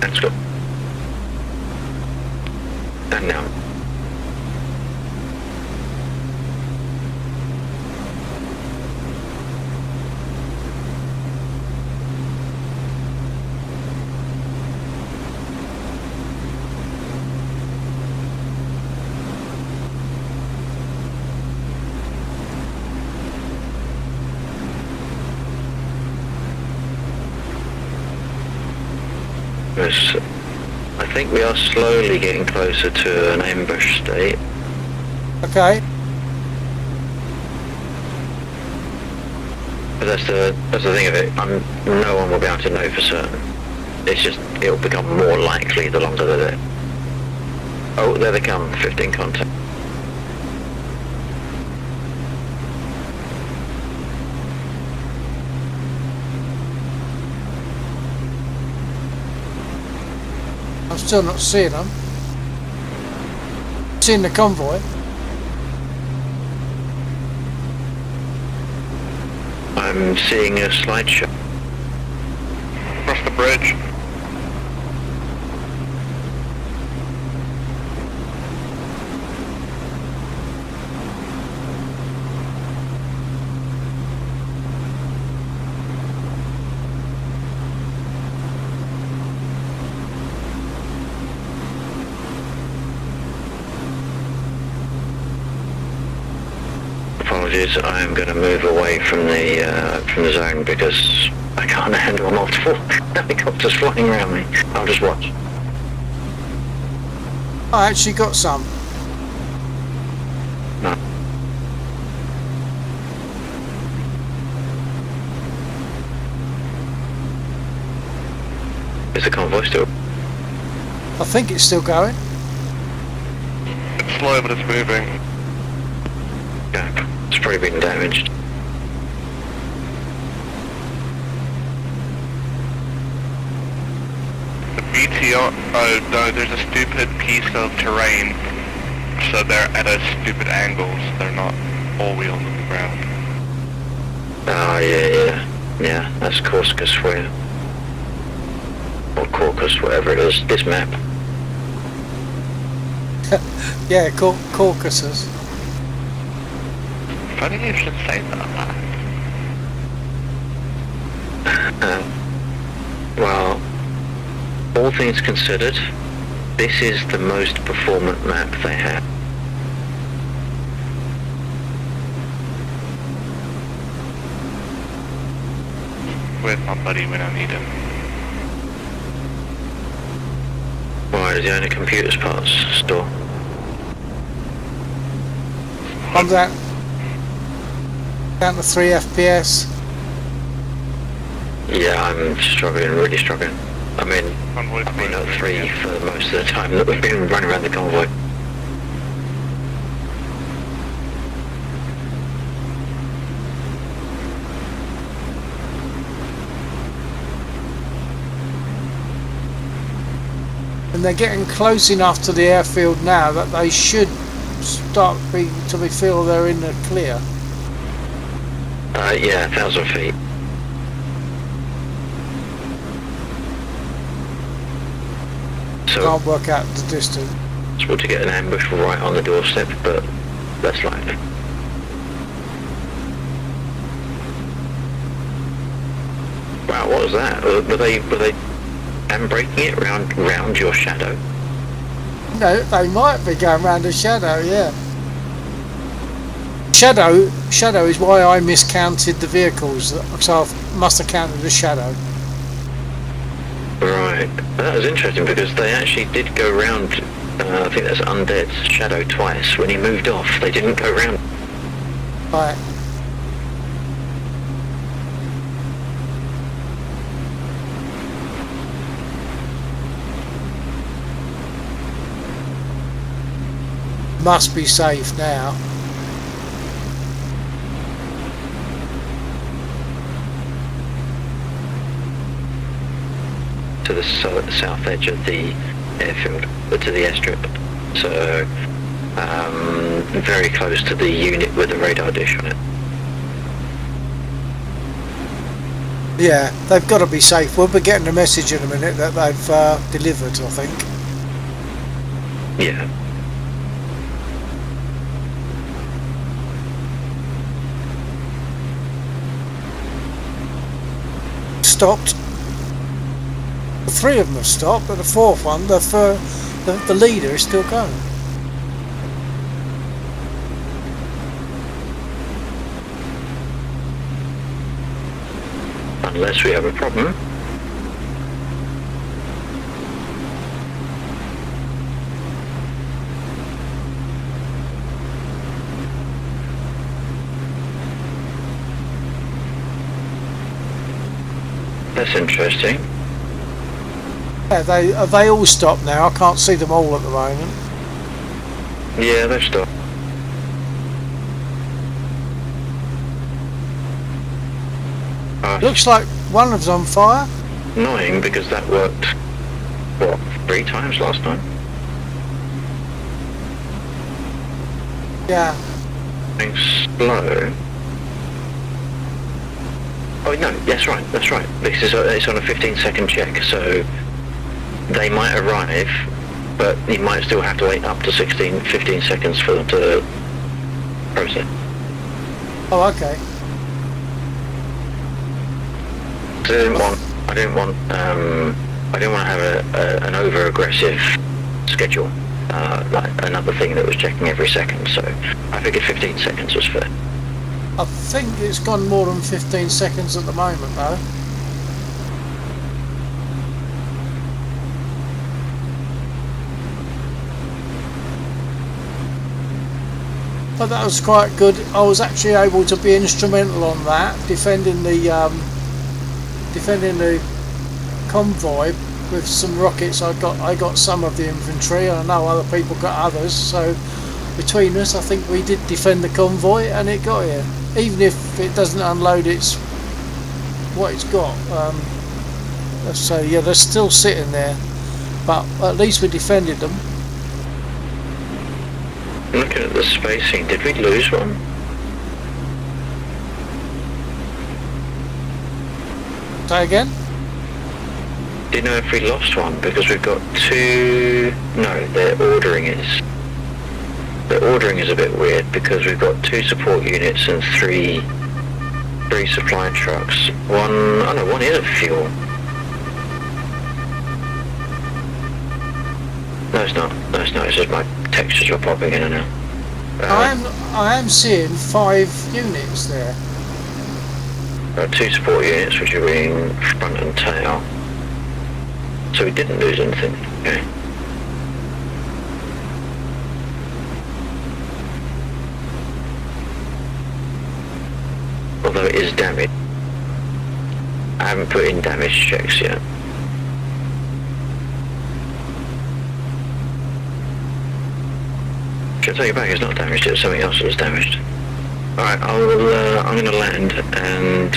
Let's go. And now. I think we are slowly getting closer to an ambush state. Okay. But that's the thing of it. No one will be able to know for certain. It's just it'll become more likely the longer they're there. Oh, there they come. 15 contact. I'm still not seeing them. Seeing the convoy. I'm seeing a slideshow. Across the bridge. Apologies, I am going to move away from the zone because I can't handle multiple helicopters flying around me. I'll just watch. I actually got some. No. Is the convoy still? I think it's still going. It's slow, but it's moving. Yeah, it's probably been damaged. The BTR, oh no, there's a stupid piece of terrain, so they're at a stupid angle, so they're not all wheels on the ground. Oh yeah. Yeah, that's Corsica's for you. Or Caucus, whatever it is. This map. Yeah, Caucasus. Funny you should say that. Well, all things considered, this is the most performant map they have. Where's my buddy when I need him? Why, is he own a computers parts store? I'm down to 3 FPS. Yeah, I'm struggling, really struggling. I mean, Convoy's I've been moving, at 3 yeah. for most of the time that we've been running around the convoy. and they're getting close enough to the airfield now that they should start to be feel they're in the clear. Yeah, 1,000 feet. So Can't work out the distance. it's possible to get an ambush right on the doorstep, but less likely. Wow, what was that? Were they handbraking it round your shadow? No, they might be going round the shadow, yeah. Shadow is why I miscounted the vehicles, so I must have counted the shadow. Right, that was interesting because they actually did go round, I think that's Undead's shadow twice. When he moved off, they didn't go round. Right. Must be safe now. To the south edge of the airfield, to the airstrip. So, very close to the unit with the radar dish on it. Yeah, they've got to be safe. We'll be getting a message in a minute that they've delivered, I think. Yeah. Stopped. Three of them have stopped, but the fourth one, the leader is still going. Unless we have a problem. That's interesting. Yeah, they all stopped now. I can't see them all at the moment. Yeah, they've stopped. Looks like one of them's on fire. Annoying because that worked, what, 3 times last time? Yeah. Being slow. Oh no, that's right. This is it's on a 15-second check, so they might arrive, but you might still have to wait up to 15 seconds for them to process. Oh, okay. So I didn't want to have an over-aggressive schedule, like another thing that was checking every second. So I figured 15 seconds was fair. I think it's gone more than 15 seconds at the moment, though. But that was quite good. I was actually able to be instrumental on that, defending the convoy with some rockets. I got some of the infantry, and I know other people got others. So between us, I think we did defend the convoy, and it got here. Even if it doesn't unload what it's got. So yeah, they're still sitting there, but at least we defended them. Looking at the spacing, did we lose one? Say again? Do you know if we lost one? Because we've got 2... No, their ordering is... The ordering is a bit weird because we've got 2 support units and 3 supply trucks. One is at fuel. No, it's not. It's just my textures are popping in and out. I am seeing 5 units there. 2 support units, which are in front and tail. So we didn't lose anything. Okay. Although it is damaged. I haven't put in damage checks yet. Should I take it back? It's not damaged, it's something else that was damaged. Alright, I'm going to land and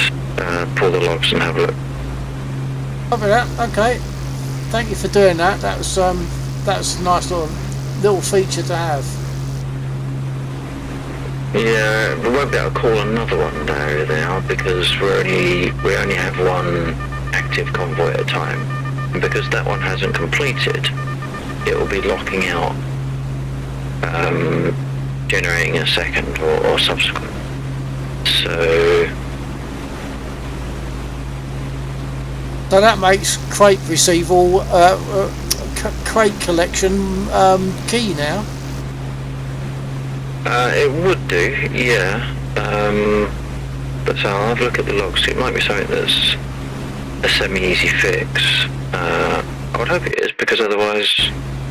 pull the logs and have a look. Copy that, okay. thank you for doing that. That's a nice little feature to have. Yeah, we won't be able to call another one now because we only have one active convoy at a time. And because that one hasn't completed, it will be locking out, generating a second or subsequent. So that makes crate receival, crate collection key now. It would do, yeah. But so I'll have a look at the logs. It might be something that's a semi-easy fix. I would hope it is, because otherwise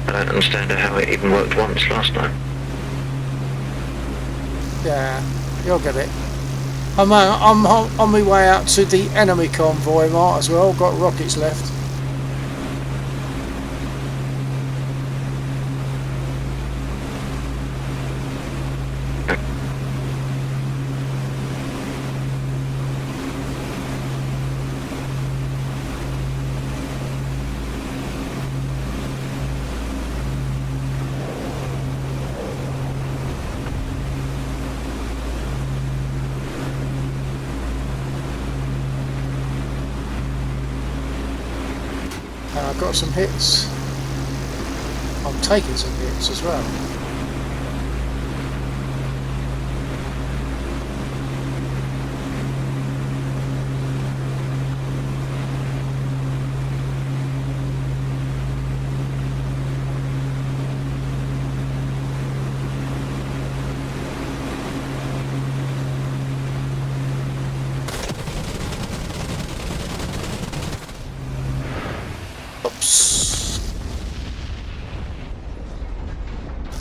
I don't understand how it even worked once last time. Yeah, you'll get it. I'm on my way out to the enemy convoy, Mark, as well. Got rockets left. I've got some hits. I'm taking some hits as well.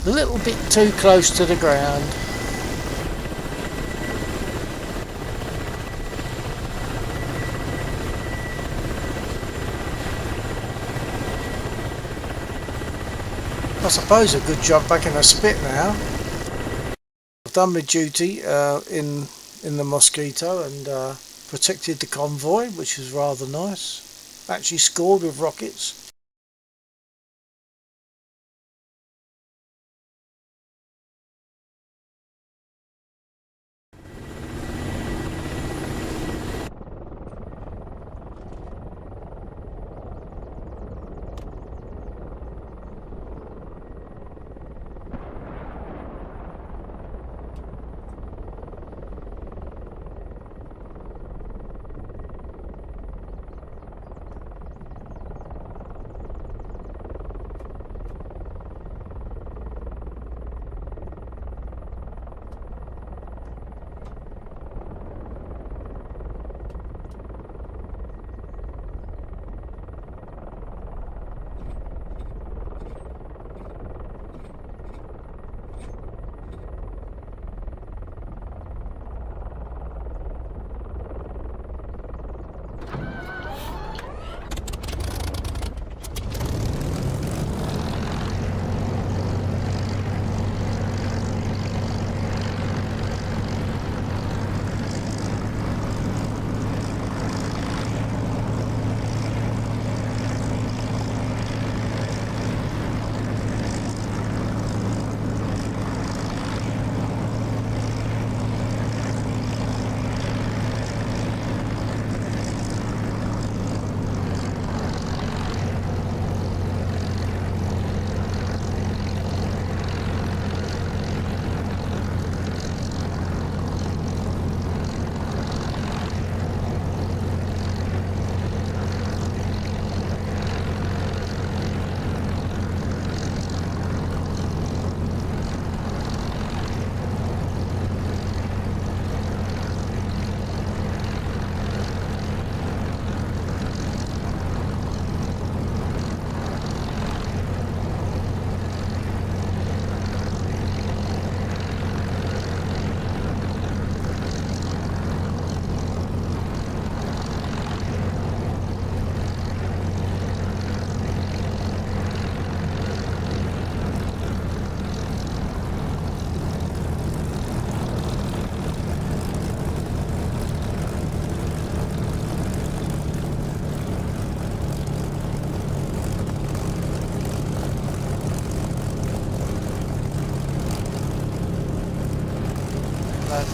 A little bit too close to the ground. I suppose a good job back in a spit now. I've done my duty in the Mosquito and protected the convoy, which was rather nice. Actually scored with rockets.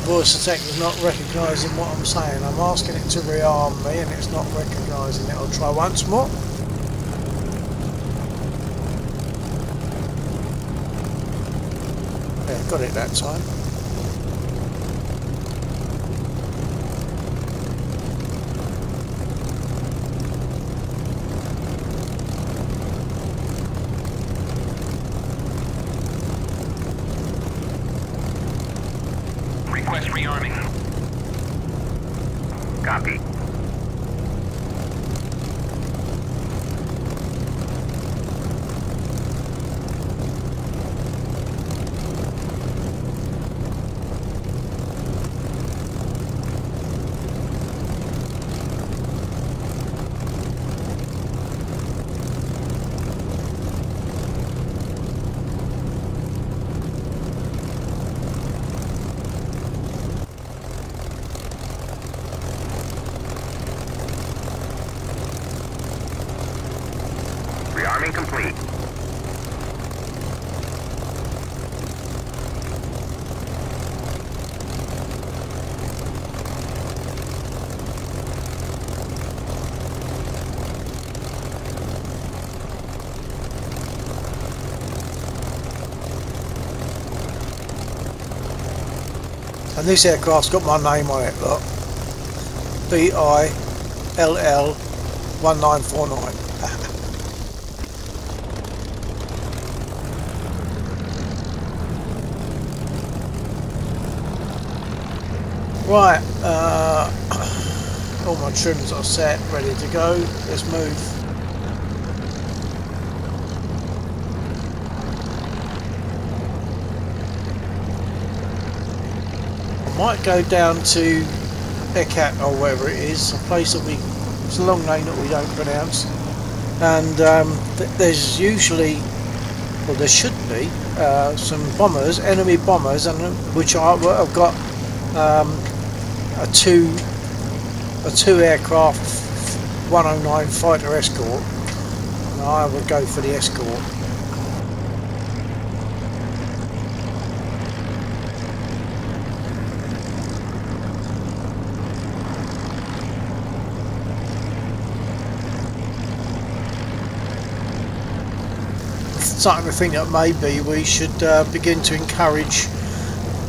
voice detector's not recognising what I'm saying. I'm asking it to rearm me and it's not recognising it. I'll try once more. Yeah, got it that time. Request rearming. Copy. Rearming complete. And this aircraft's got my name on it, look. BILL 1949. Right, all my trims are set, ready to go. Let's move. I might go down to Ekat or wherever it is, a place that it's a long name that we don't pronounce. And there's usually, well, there should be some bombers, enemy bombers, and which I've got a two aircraft 109 fighter escort, and I would go for the escort. Starting to think that maybe we should begin to encourage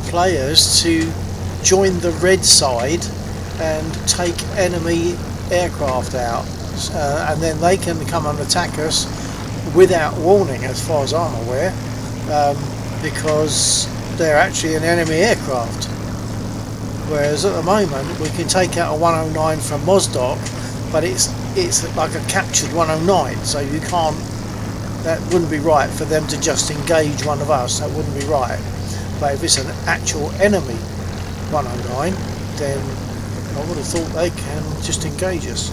players to join the red side and take enemy aircraft out, and then they can come and attack us without warning, as far as I'm aware, because they're actually an enemy aircraft. Whereas at the moment we can take out a 109 from Mozdok, but it's like a captured 109, so you can't. That wouldn't be right for them to just engage one of us. That wouldn't be right. But if it's an actual enemy 109, then I would have thought they can just engage us.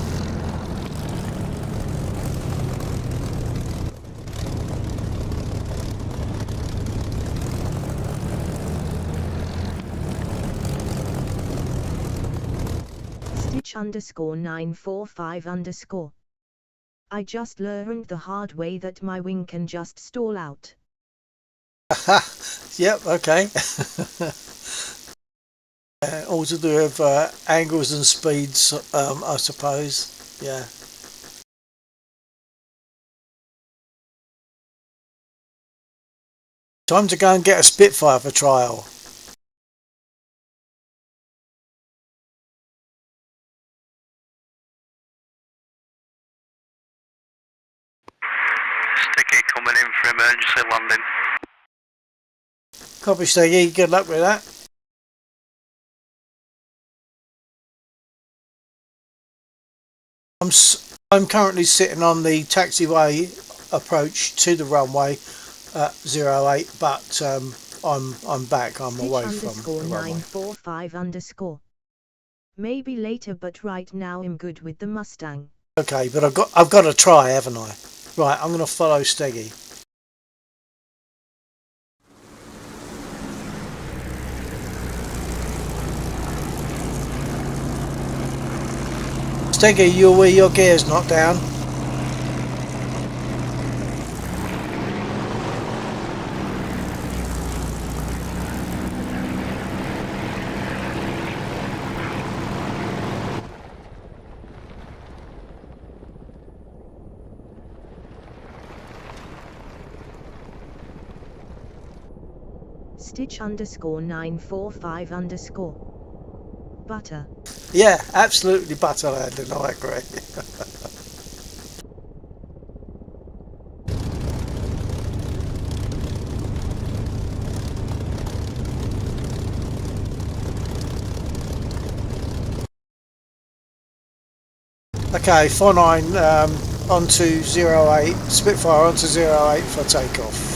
Stitch_945_. I just learned the hard way that my wing can just stall out. Yep, okay. All to do with angles and speeds, I suppose. Yeah. Time to go and get a Spitfire for trial. Sticky coming in for emergency landing. Copy, Steggy. Good luck with that. I'm currently sitting on the taxiway approach to the runway at 08, but I'm back. I'm away from the runway. Stitch_945_. Maybe later, but right now I'm good with the Mustang. Okay, but I've got to try, haven't I? Right, I'm going to follow Steggy. Steggy, your gear's not down. Stitch underscore 945 underscore. Butter. Yeah, absolutely butter landing, I agree. Okay, 49 onto 08, Spitfire onto 08 for takeoff.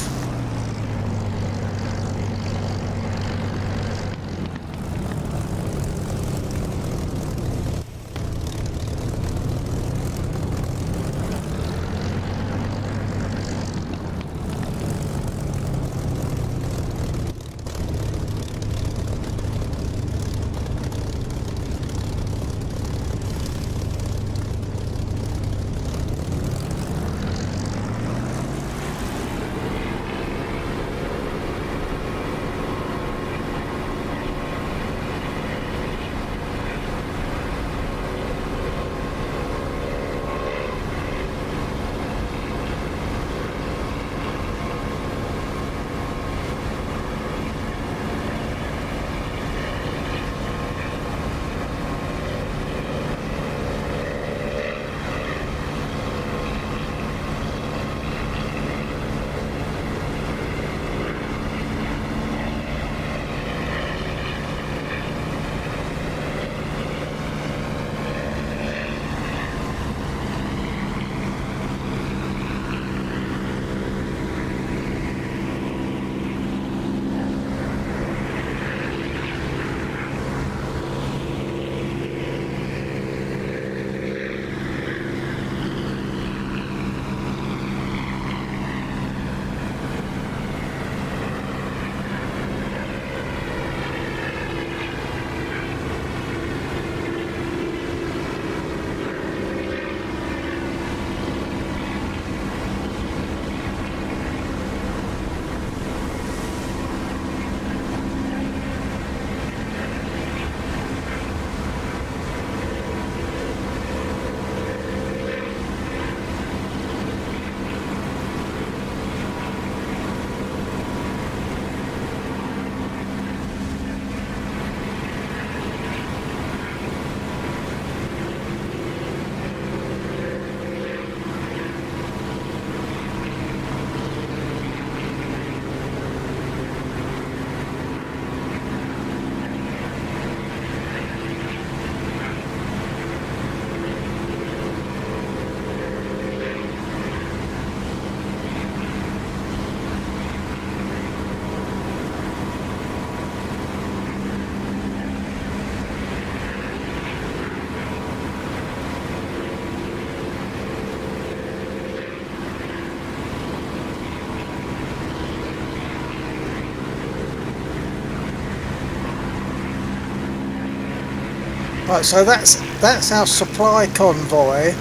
Right, so that's our supply convoy,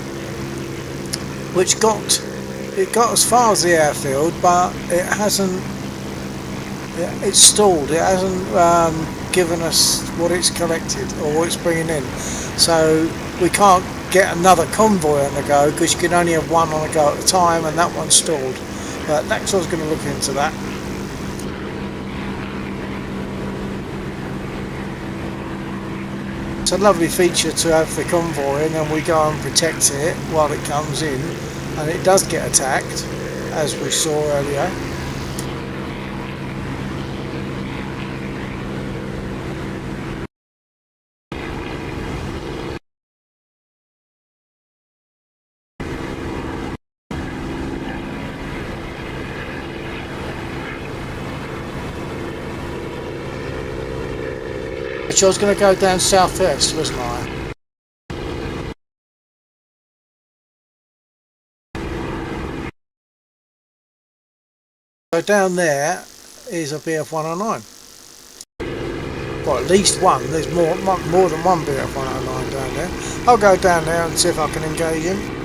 which got as far as the airfield, but it hasn't. It's stalled. It hasn't given us what it's collected or what it's bringing in. So we can't get another convoy on the go because you can only have one on the go at a time, and that one's stalled. But Laxor's going to look into that. It's a lovely feature to have the convoy, and then we go and protect it while it comes in, and it does get attacked, as we saw earlier. Which I was going to go down southwest, wasn't I? So down there is a BF-109. Well, at least one. There's more than one BF-109 down there. I'll go down there and see if I can engage him.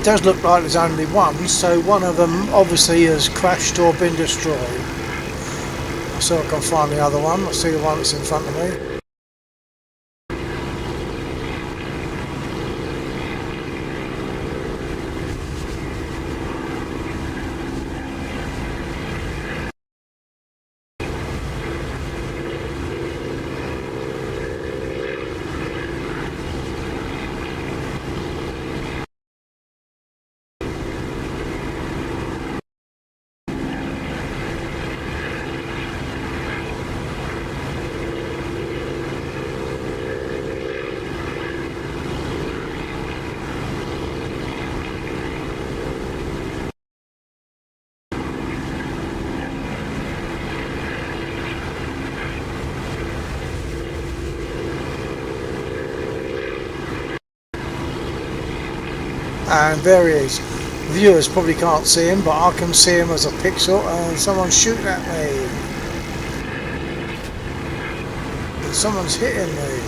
does look like there's only one, so one of them obviously has crashed or been destroyed. So I can find the other one. I see the one that's in front of me. And there he is. Viewers probably can't see him, but I can see him as a pixel, and someone's shooting at me. And someone's hitting me.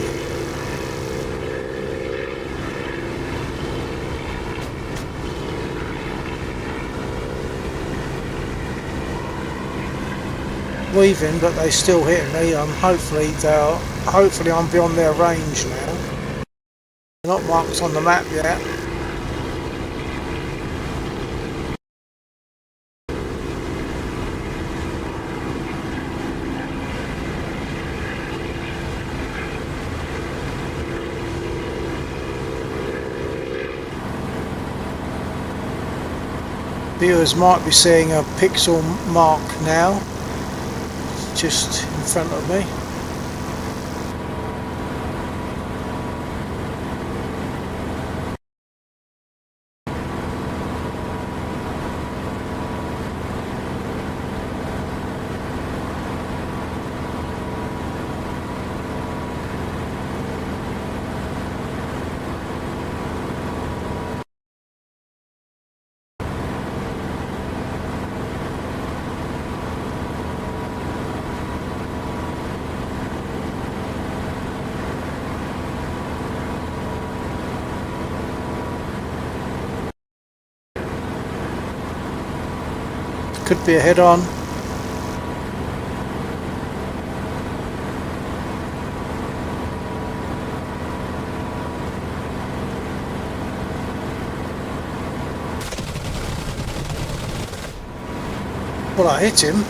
Weaving, but they still hitting me. Hopefully I'm beyond their range now. They're not marked on the map yet. Viewers might be seeing a pixel mark now, just in front of me. Could be a head-on. Well, I hit him.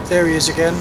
There he is again.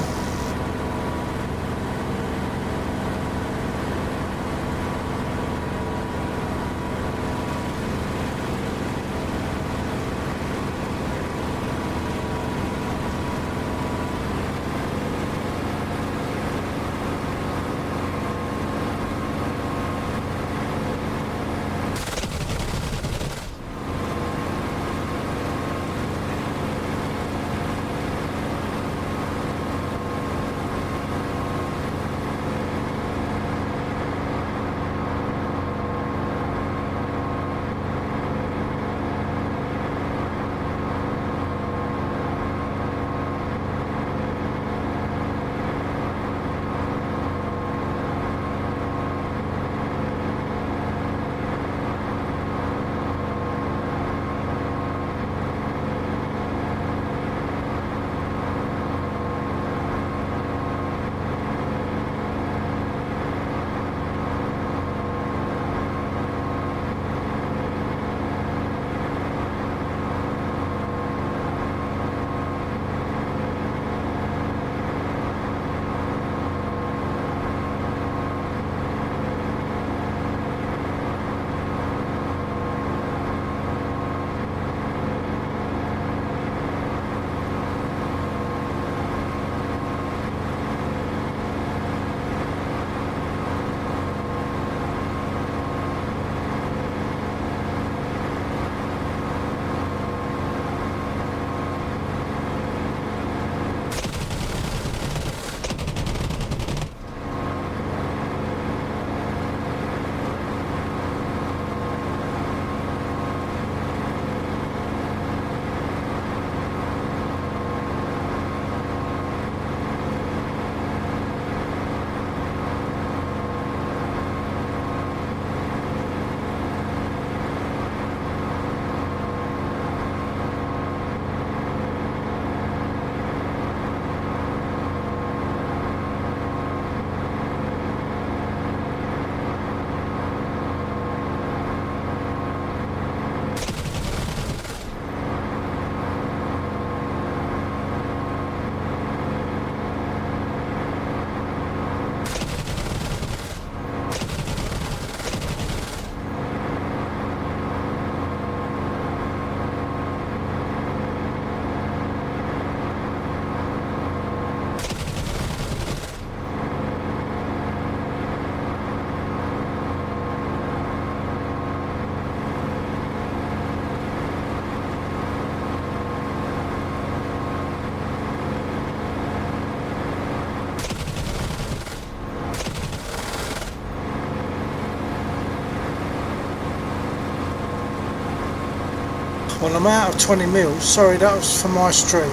Well, I'm out of 20 mils. Sorry, that was for my stream.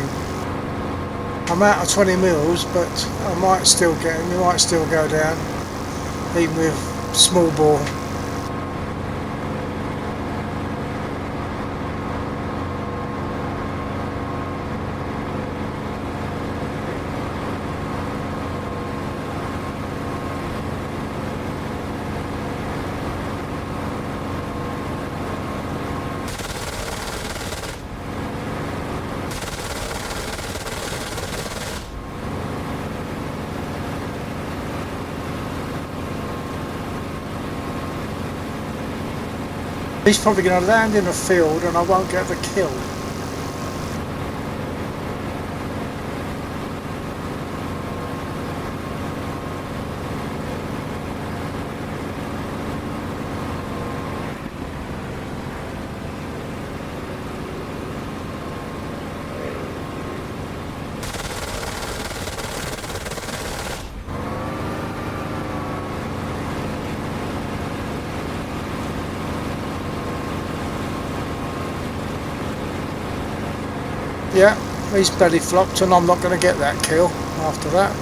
I'm out of 20 mils, but I might still get him. He might still go down, even with small bore. He's probably going to land in a field and I won't get the kill. Yeah, he's belly flopped and I'm not going to get that kill after that.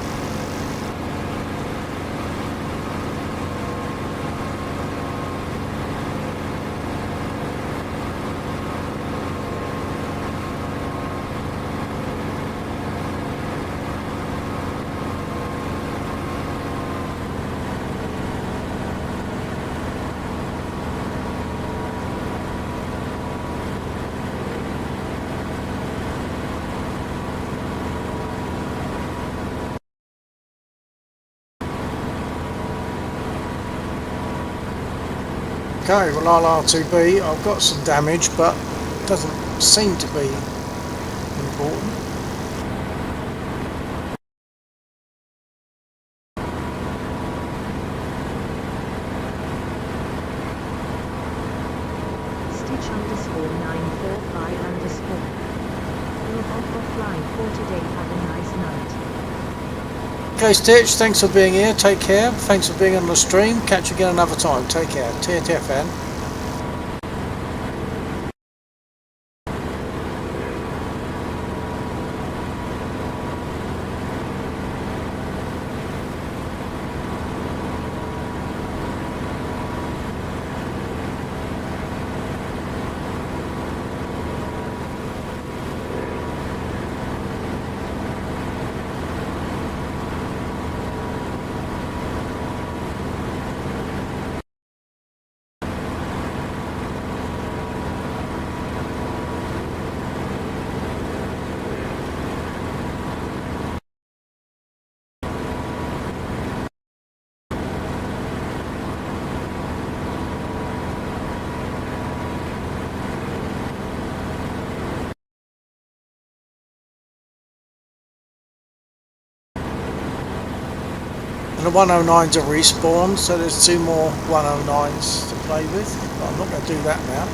Okay, well I'll RTB. I've got some damage, but it doesn't seem to be important. Stitch underscore 945 underscore. You're offline for today. Have a nice night. Okay, Stitch, thanks for being here. Take care. Thanks for being on the stream. Catch you again another time. Take care. TTFN. And the 109s are respawned, so there's 2 more 109s to play with. But I'm not going to do that now.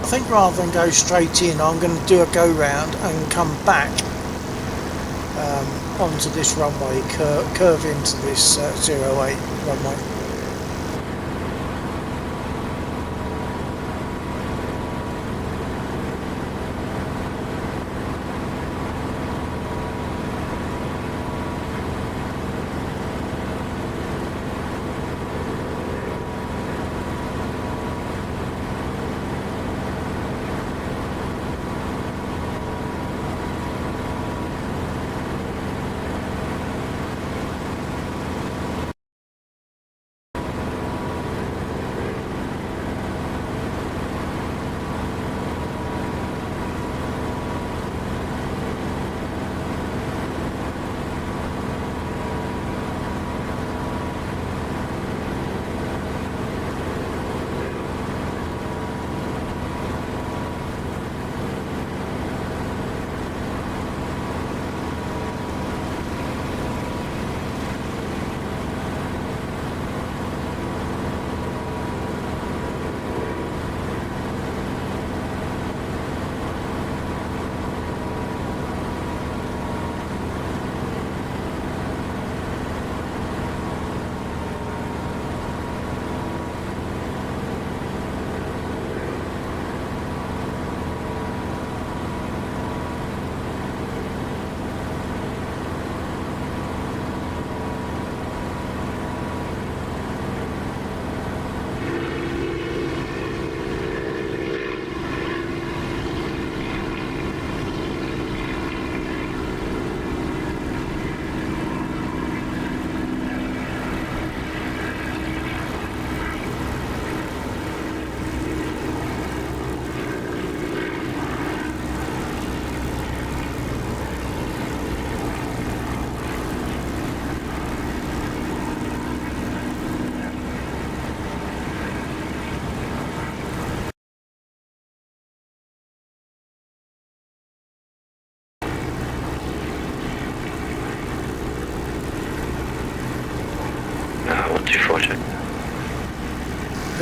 I think rather than go straight in, I'm going to do a go round and come back onto this runway, curve into this 08 runway.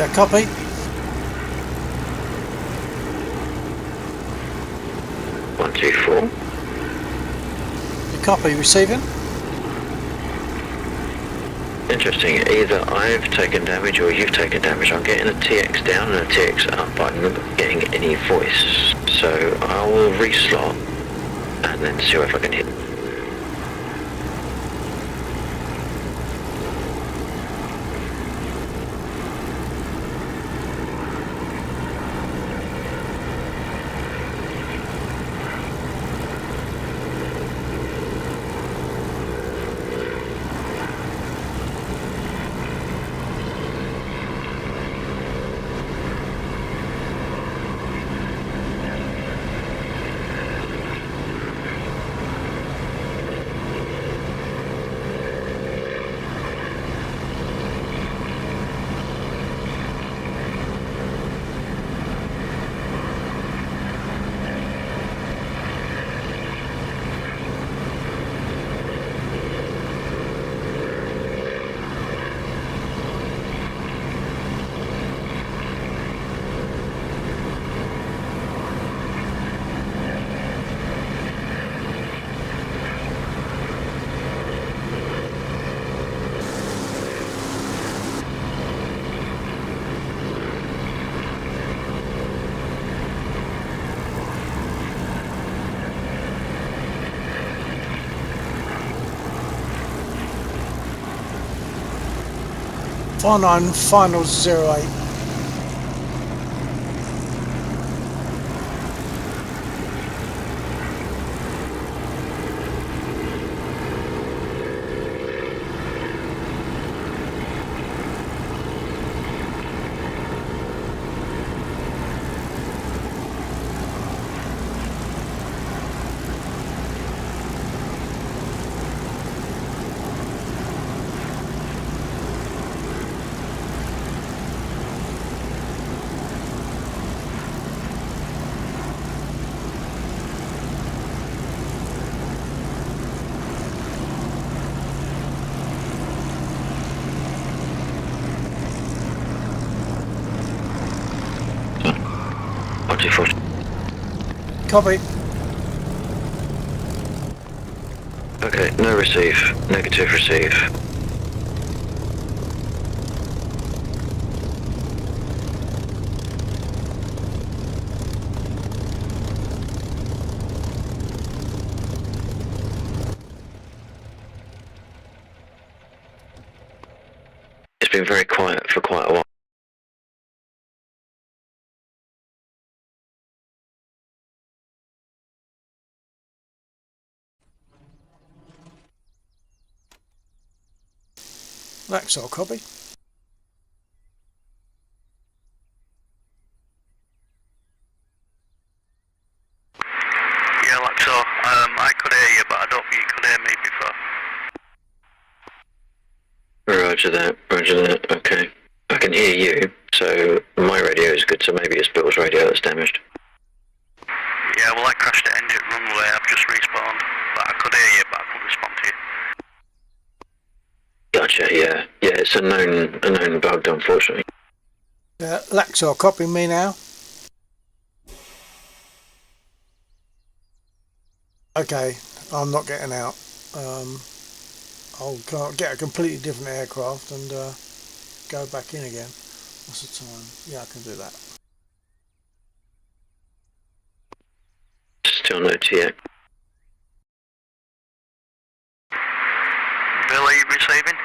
Yeah, copy. One, two, four. You copy, receiving. Interesting. Either I've taken damage or you've taken damage. I'm getting a TX down and a TX up, but I'm not getting any voice. So I will reslot and then see if I can hit. Final 08. One, two, four. Copy. Okay, no receive. Negative receive. It's been very quiet for quite a while. Laxar, copy. Yeah, Laxo, I could hear you, but I don't think you could hear me before. Roger that, roger that, okay. I can hear you, so my radio is good, so maybe it's Bill's radio that's damaged. Yeah, well, I crashed the engine runway. I've just respawned, but I could hear you, but I couldn't respond to you. Gotcha, yeah. Yeah, it's a known bug, unfortunately. Yeah, Laxar, copy me now. Okay, I'm not getting out. I'll get a completely different aircraft and go back in again. What's the time? Yeah, I can do that. Still no TX. Bill, are you receiving?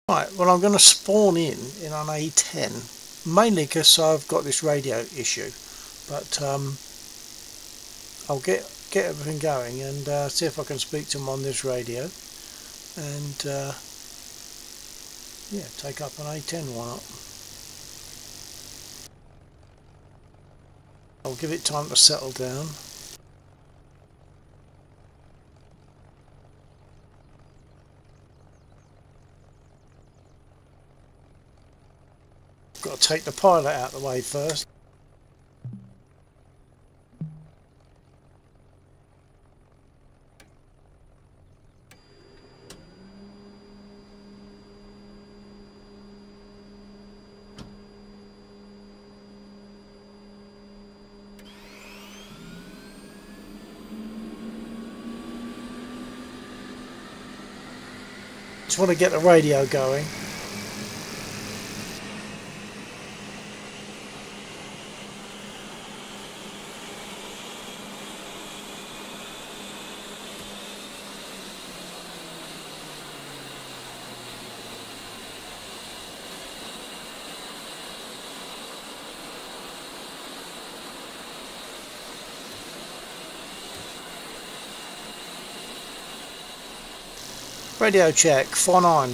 Right, well I'm going to spawn in on A10, mainly because I've got this radio issue, but I'll get everything going and see if I can speak to them on this radio, and yeah, take up an A10. Why not? I'll give it time to settle down. Got to take the pilot out of the way first. Just want to get the radio going. Radio check, 49.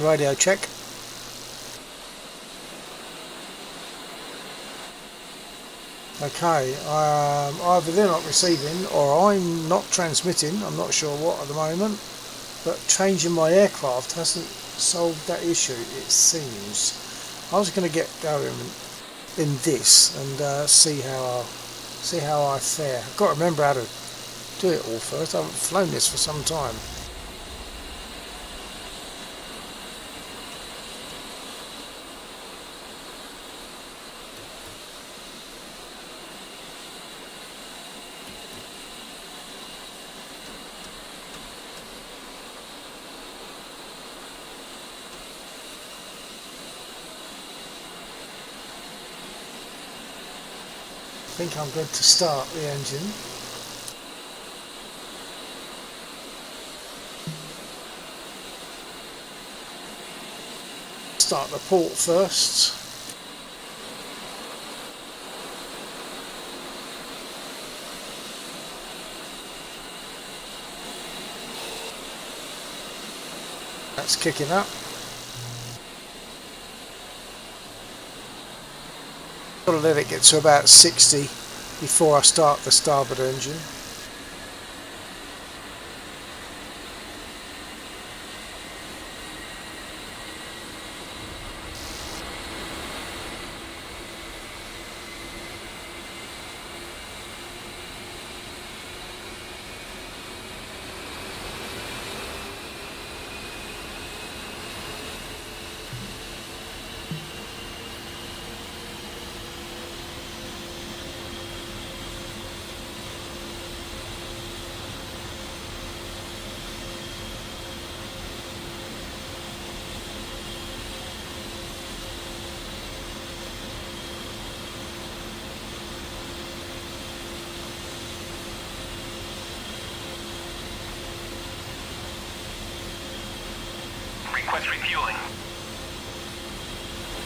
Radio check. Okay, either they're not receiving or I'm not transmitting. I'm not sure what at the moment, but changing my aircraft hasn't solved that issue, it seems. I was going to get going in this and see how I fare. I've got to remember how to do it all first. I haven't flown this for some time. I think I'm good to start the engine. Start the port first. That's kicking up. Got to let it get to about 60 before I start the starboard engine. Request refueling.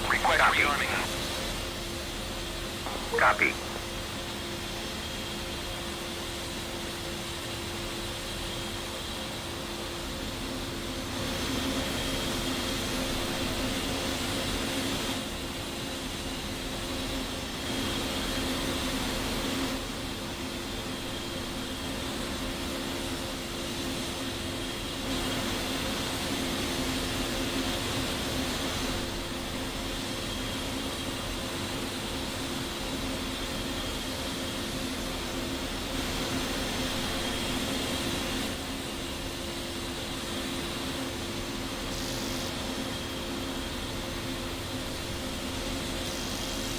Request rearming. Copy.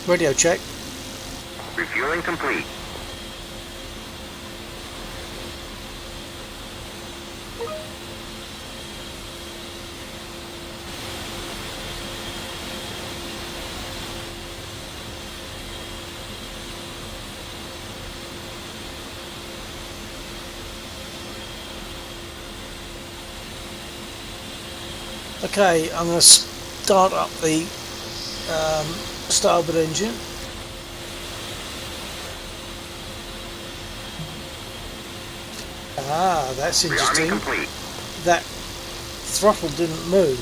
Radio check. Refueling complete. Okay, I'm going to start up the starboard engine. Ah, that's Rearming interesting. complete. That throttle didn't move.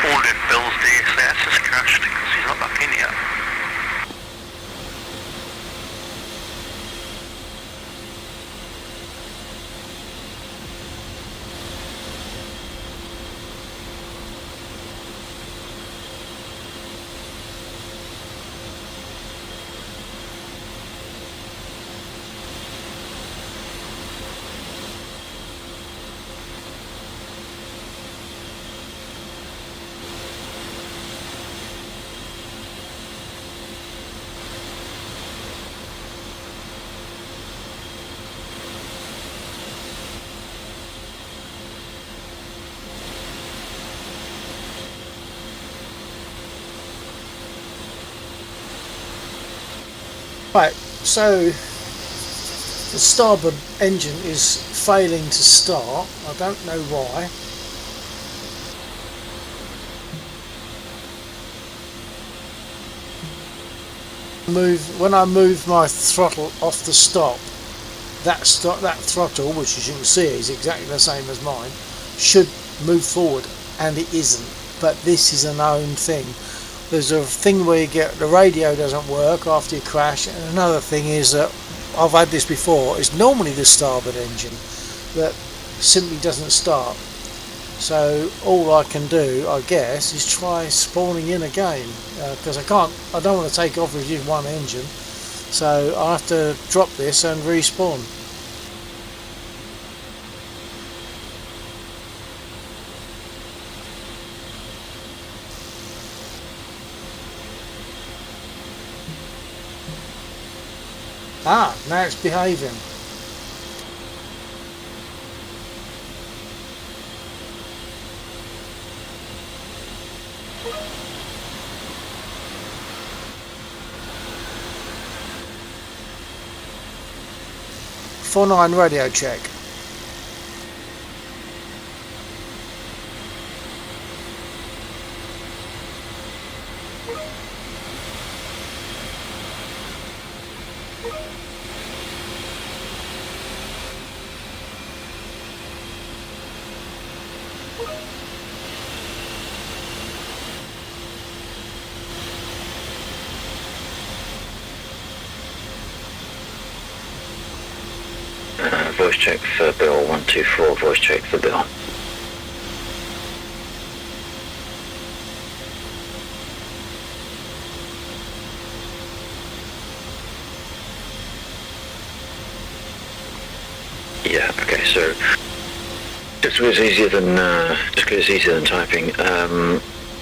Wonder if Bill's DCS has crashed because he's not back in yet. Right, so the starboard engine is failing to start. I don't know why. When I move my throttle off the stop, that throttle, which as you can see is exactly the same as mine, should move forward, and it isn't. But this is a known thing. There's a thing where you get the radio doesn't work after you crash, and another thing is that I've had this before. It's normally the starboard engine that simply doesn't start. So all I can do, I guess, is try spawning in again, because I don't want to take off with just one engine. So I have to drop this and respawn. Ah, now it's behaving. "49 radio check." Voice check for Bill 124. Voice check for Bill. Yeah. Okay. So just because it's easier than typing.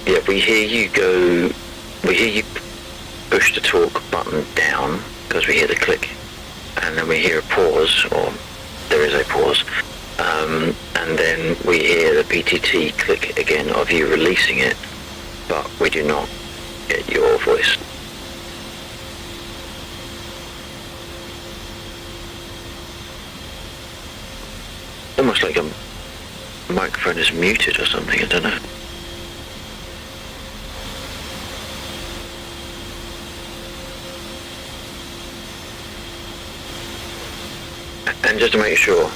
Yeah, we hear you go. We hear you push the talk button down because we hear the click, and then we hear a pause, or there is a pause, and then we hear the PTT click again of you releasing it, but we do not get your voice. Almost like a microphone is muted or something, I don't know. And just to make sure,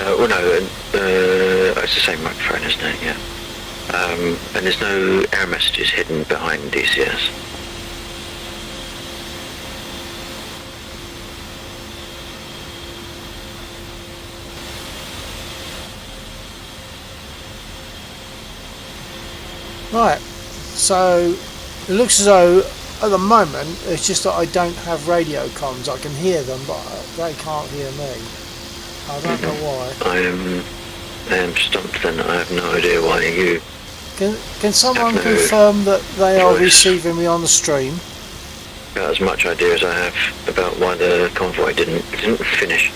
well no, it's the same microphone, isn't it? Yeah. And there's no error messages hidden behind DCS. Right, so it looks as though at the moment it's just that I don't have radio comms. I can hear them, but they can't hear me. I don't know why. I am stumped then. I have no idea why you... Can someone have no confirm that they are voice. receiving me on the stream? Got as much idea as I have about why the convoy didn't finish.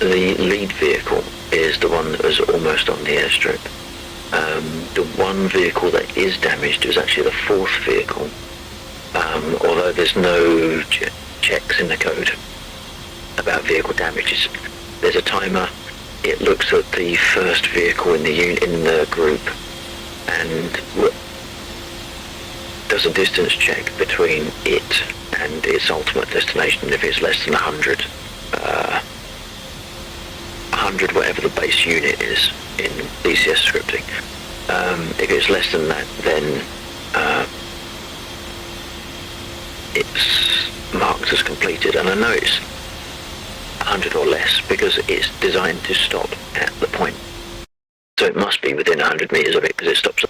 the lead vehicle is the one that was almost on the airstrip. The one vehicle that is damaged is actually the fourth vehicle, although there's no checks in the code about vehicle damages. There's a timer. It looks at the first vehicle in the group and does a distance check between it and its ultimate destination. If it's less than 100, 100 whatever the base unit is in DCS scripting. If it's less than that, then it's marked as completed, and I know it's 100 or less because it's designed to stop at the point. So it must be within 100 meters of it because it stops.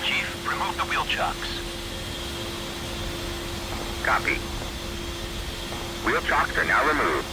Chief, remove the wheel chocks. Copy. Wheel chocks are now removed.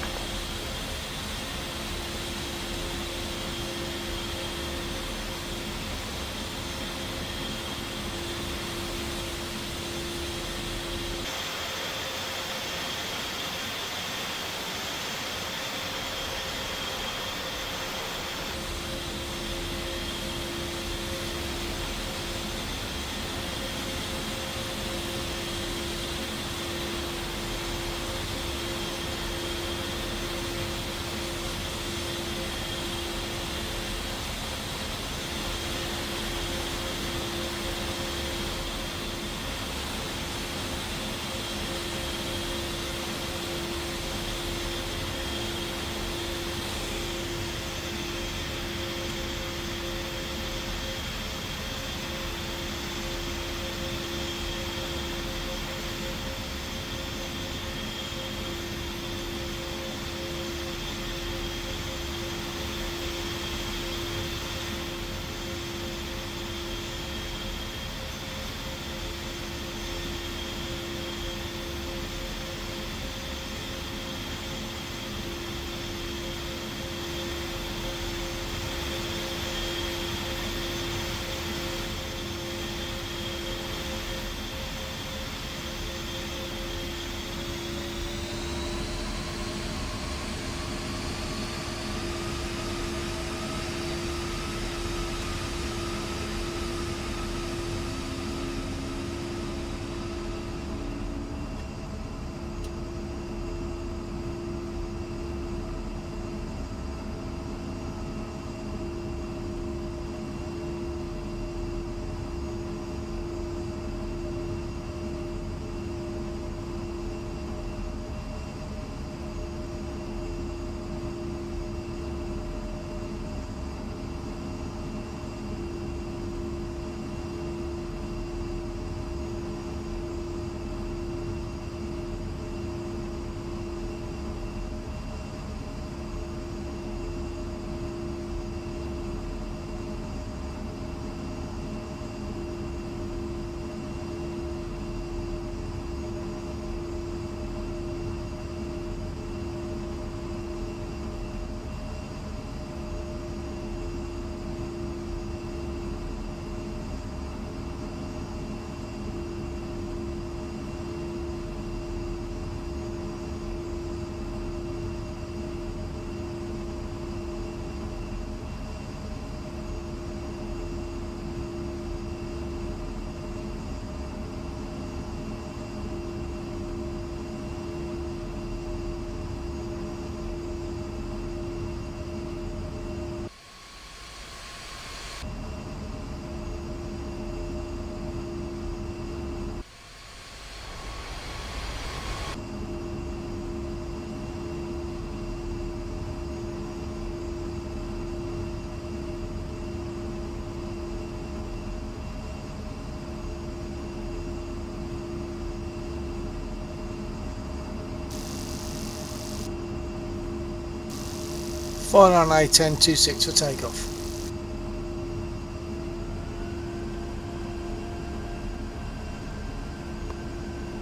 498.10.26 for takeoff.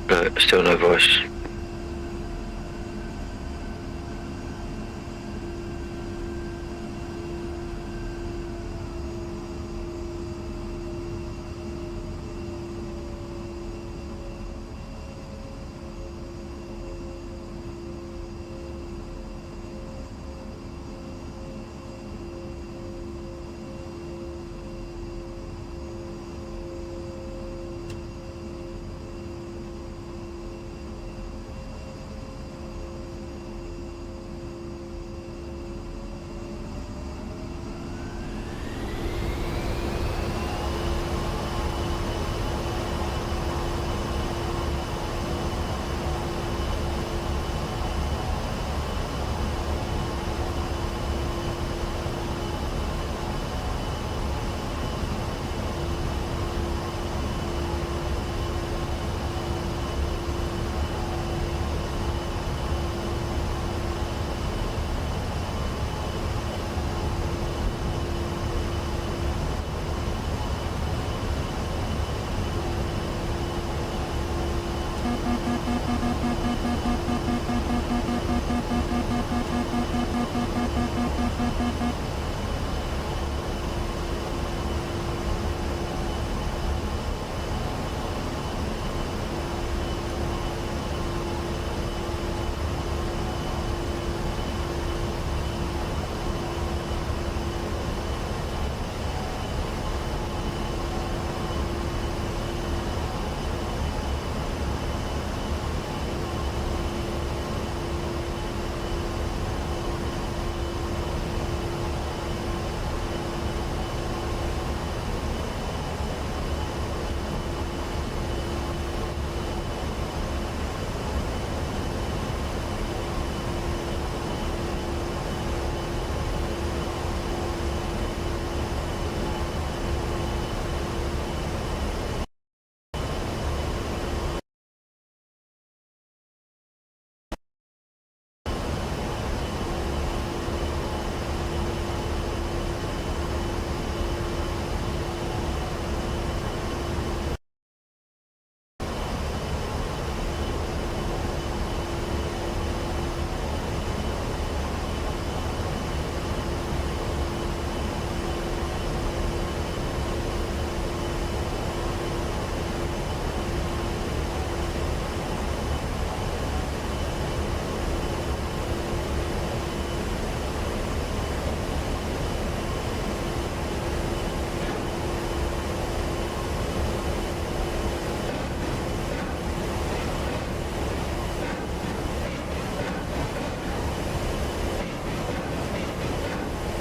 No, still no voice.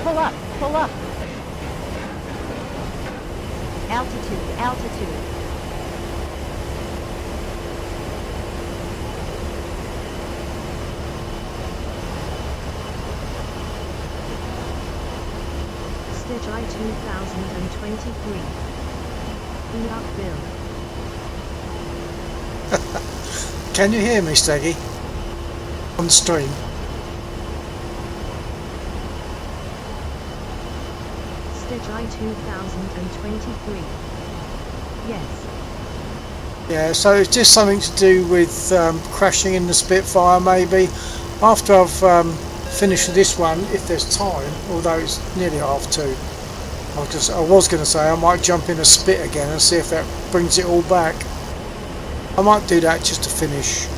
Pull up, pull up. Altitude, altitude. Stitch I 2023. Enoch Bill. Can you hear me, Steggy? On stream. Stitch I 2023. Yes. Yeah, so it's just something to do with crashing in the Spitfire maybe. After I've finished this one, if there's time, although it's nearly 2:30, I was going to say I might jump in a Spit again and see if that brings it all back. I might do that just to finish.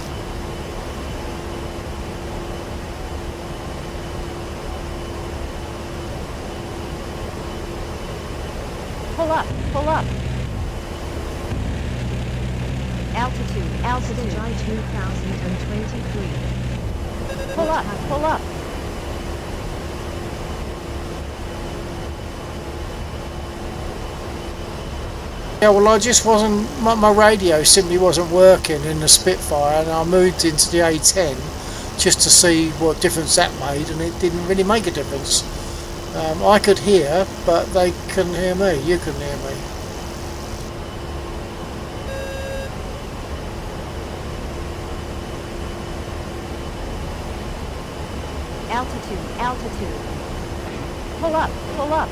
Pull up, pull up. Altitude, altitude I 2023. Pull up, pull up. Yeah, well, I just wasn't, my radio simply wasn't working in the Spitfire, and I moved into the A10 just to see what difference that made, and it didn't really make a difference. I could hear, but they couldn't hear me. You couldn't hear me. altitude, altitude. Pull up, pull up.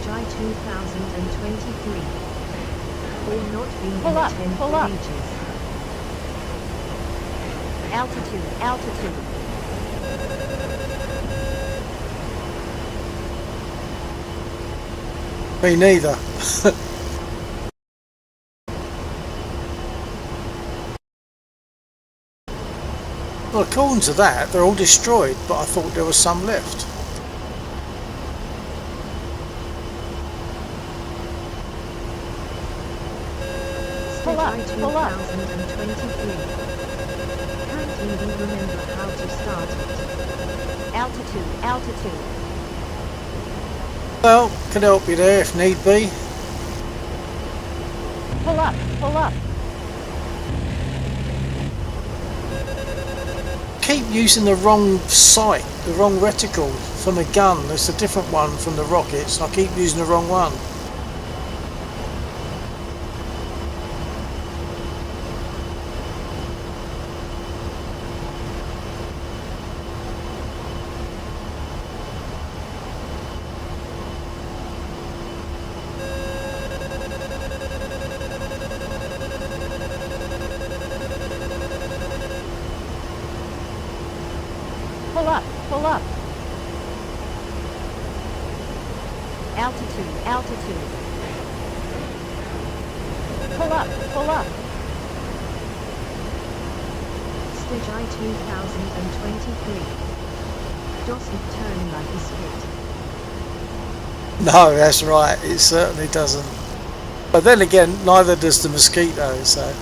July 2023. Or not being Pull up, in pull for up. ages. Altitude, altitude. Me neither. Well, according to that, they're all destroyed, but I thought there was some left. Pull up, July pull up. 2023. Can't even remember how to start it. Altitude, altitude. Well, can help you there if need be. Pull up, pull up. Keep using the wrong sight, the wrong reticle from the gun. It's a different one from the rockets. I keep using the wrong one. Pull up, pull up. Altitude, altitude. Pull up, pull up. July 2023. Doesn't turn like a spit. No, that's right. It certainly doesn't. But then again, neither does the Mosquito. So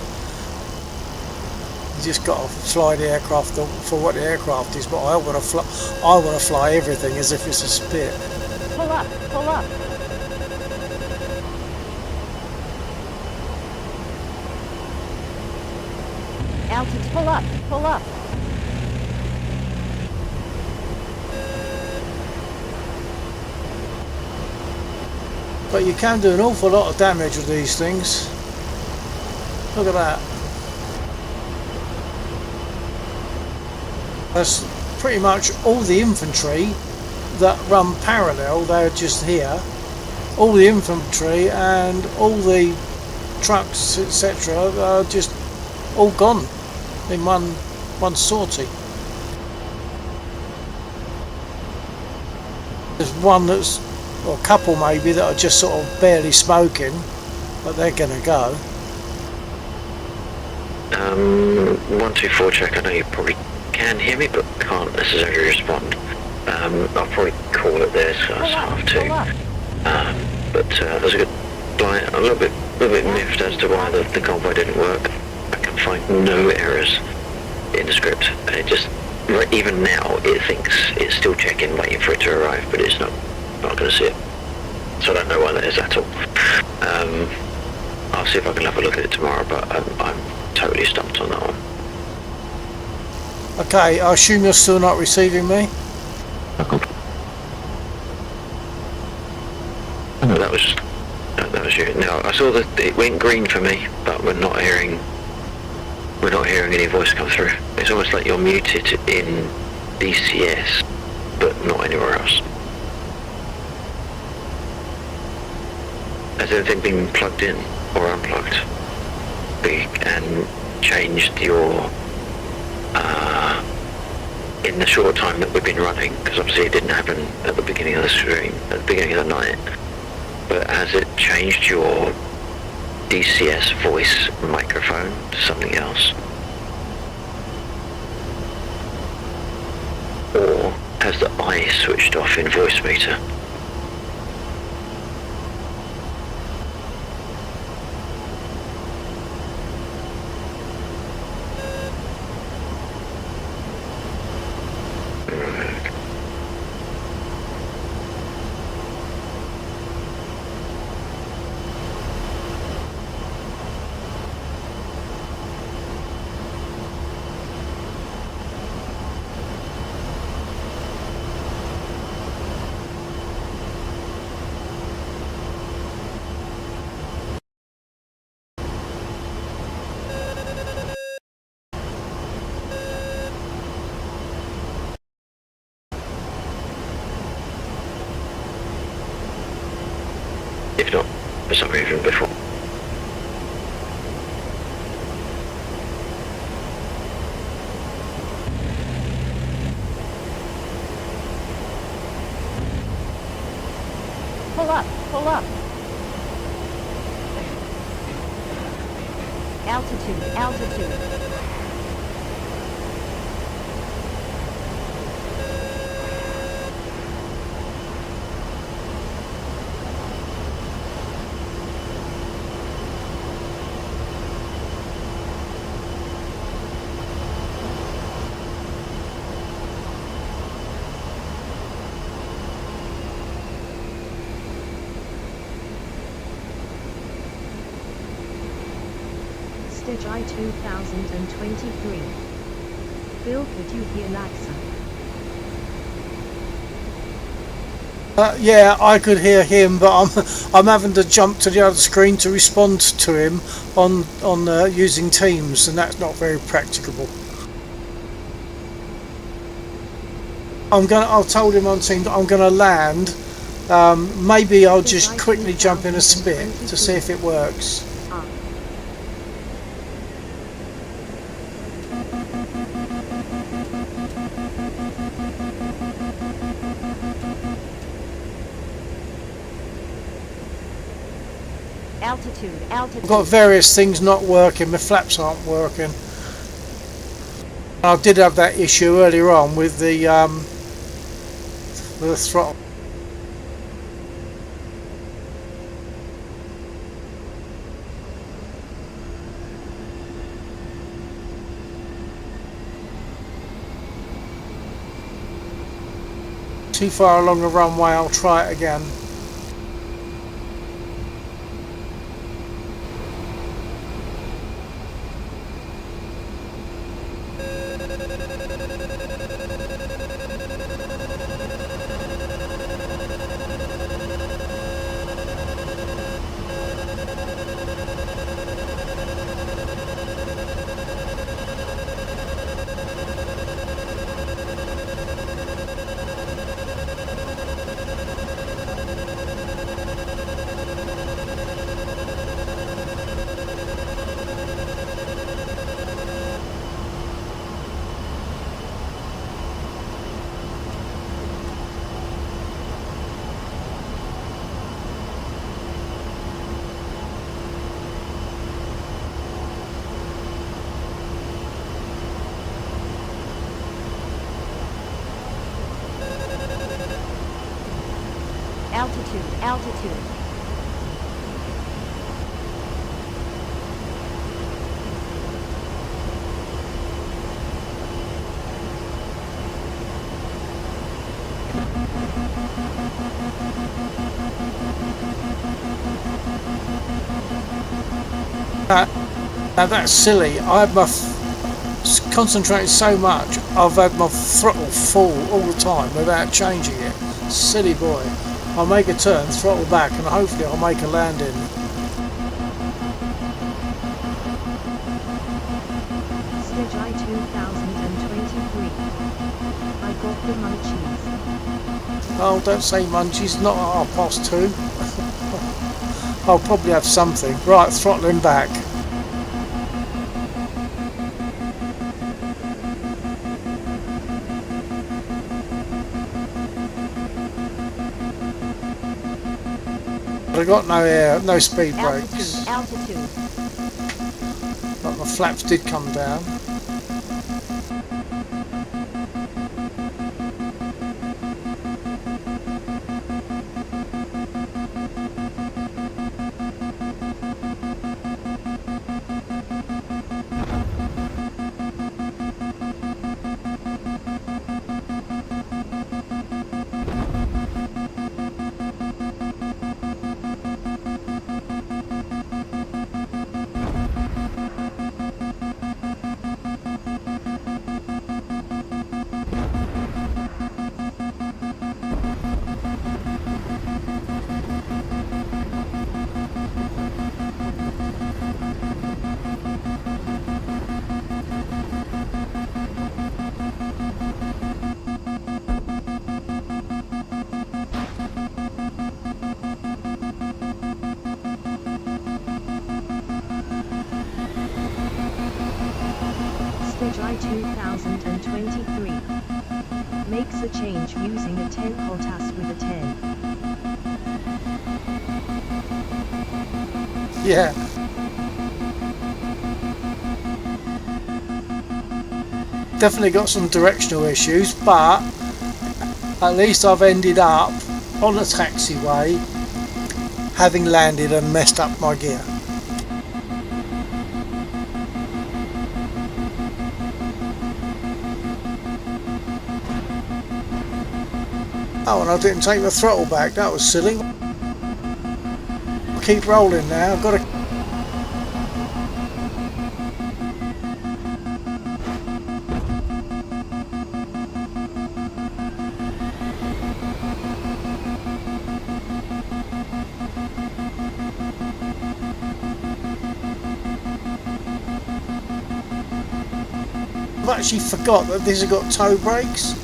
you just got to fly the aircraft for what the aircraft is. But I want to fly everything as if it's a spit. Pull up, pull up. Altitude, pull up, pull up. But you can do an awful lot of damage with these things. Look at that. That's pretty much all the infantry that run parallel. They're just here. All the infantry and all the trucks, etc., are just all gone in one sortie. There's one that's, or a couple maybe, that are just sort of barely smoking, but they're gonna go. 124 check. I know you probably can hear me, but can't necessarily respond. I'll probably call it there, so it's half two. But there's a good flight. A little bit miffed as to why the convoy didn't work. I can find no errors in the script, and it just, right, even now it thinks it's still checking, waiting for it to arrive, but it's not going to see it. So I don't know why that is at all. I'll see if I can have a look at it tomorrow, but I'm totally stumped on that one. Okay, I assume you're still not receiving me? No, that was you. No, I saw that it went green for me, but we're not hearing any voice come through. It's almost like you're muted in DCS, but not anywhere else. Has anything been plugged in or unplugged? And changed your in the short time that we've been running, because obviously it didn't happen at the beginning of the stream, at the beginning of the night. But has it changed your DCS voice microphone to something else? Or has the eye switched off in voice meter? picked up for some reason before. Pull up, pull up. Altitude, altitude. Stitch I 2023. Bill, could you hear Laxa? Yeah, I could hear him, but I'm having to jump to the other screen to respond to him on using Teams, and that's not very practicable. I told him on Teams I'm gonna land. Maybe I'll just quickly jump in a spit to see if it works. Altitude, altitude. I've got various things not working, my flaps aren't working. I did have that issue earlier on with the throttle. Too far along the runway, I'll try it again. Altitude, altitude. Now that's silly. I had my concentrated so much, I've had my throttle full all the time without changing it. Silly boy. I'll make a turn, throttle back, and hopefully I'll make a landing. Stitch I 2023. I got the munchies. Oh, don't say munchies, not at 2:30. I'll probably have something. Right, throttling back. I've got no air, no speed brakes. Altitude, altitude. But my flaps did come down. July 2023. Makes a change using a 10 potas with a 10. Yeah. Definitely got some directional issues, but at least I've ended up on the taxiway having landed and messed up my gear. Oh, and I didn't take the throttle back. That was silly. Keep rolling now. I've got to. I've actually forgot that these have got toe brakes.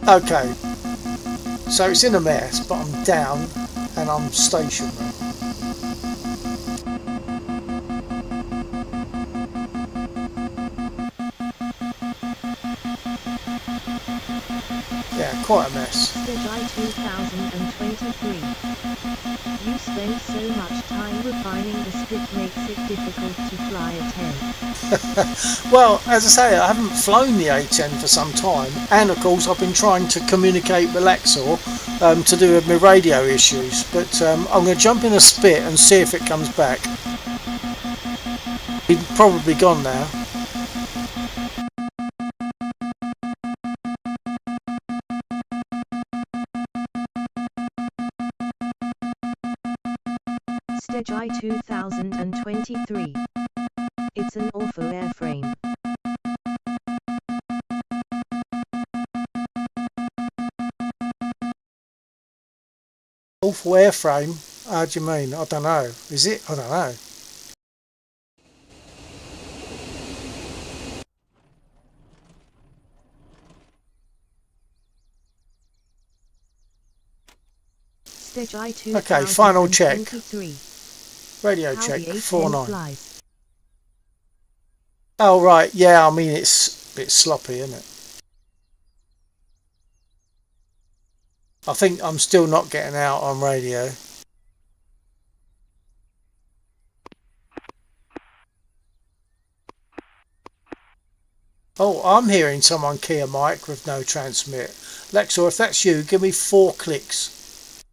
Okay, so it's in a mess, but I'm down and I'm stationary. Yeah, quite a mess. July 2023. You spend so much time refining the spit makes it difficult to fly a 10. Well, as I say, I haven't flown the A10 for some time, and of course I've been trying to communicate with Lexor to do with my radio issues, but I'm going to jump in a spit and see if it comes back. He's probably gone now. July 2023. It's an awful airframe. Awful airframe? How do you mean? I don't know. Is it? I don't know. July Okay, final check. 2023. Radio How check, the A10 49. flies. Oh right, yeah, I mean it's a bit sloppy, isn't it? I think I'm still not getting out on radio. Oh, I'm hearing someone key a mic with no transmit. Lexor, if that's you, give me 4 clicks.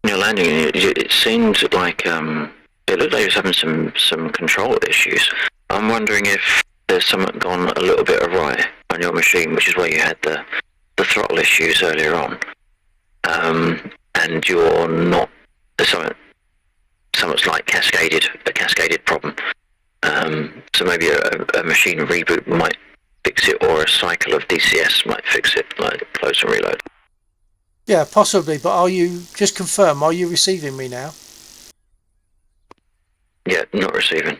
You're landing, it seemed like it looked like it was having some control issues. I'm wondering if there's something gone a little bit awry on your machine, which is where you had the throttle issues earlier on, and you're not there's something's like a cascaded problem. So maybe a machine reboot might fix it, or a cycle of DCS might fix it, like close and reload. Yeah, possibly, but are you, just confirm, are you receiving me now? Yeah, not receiving.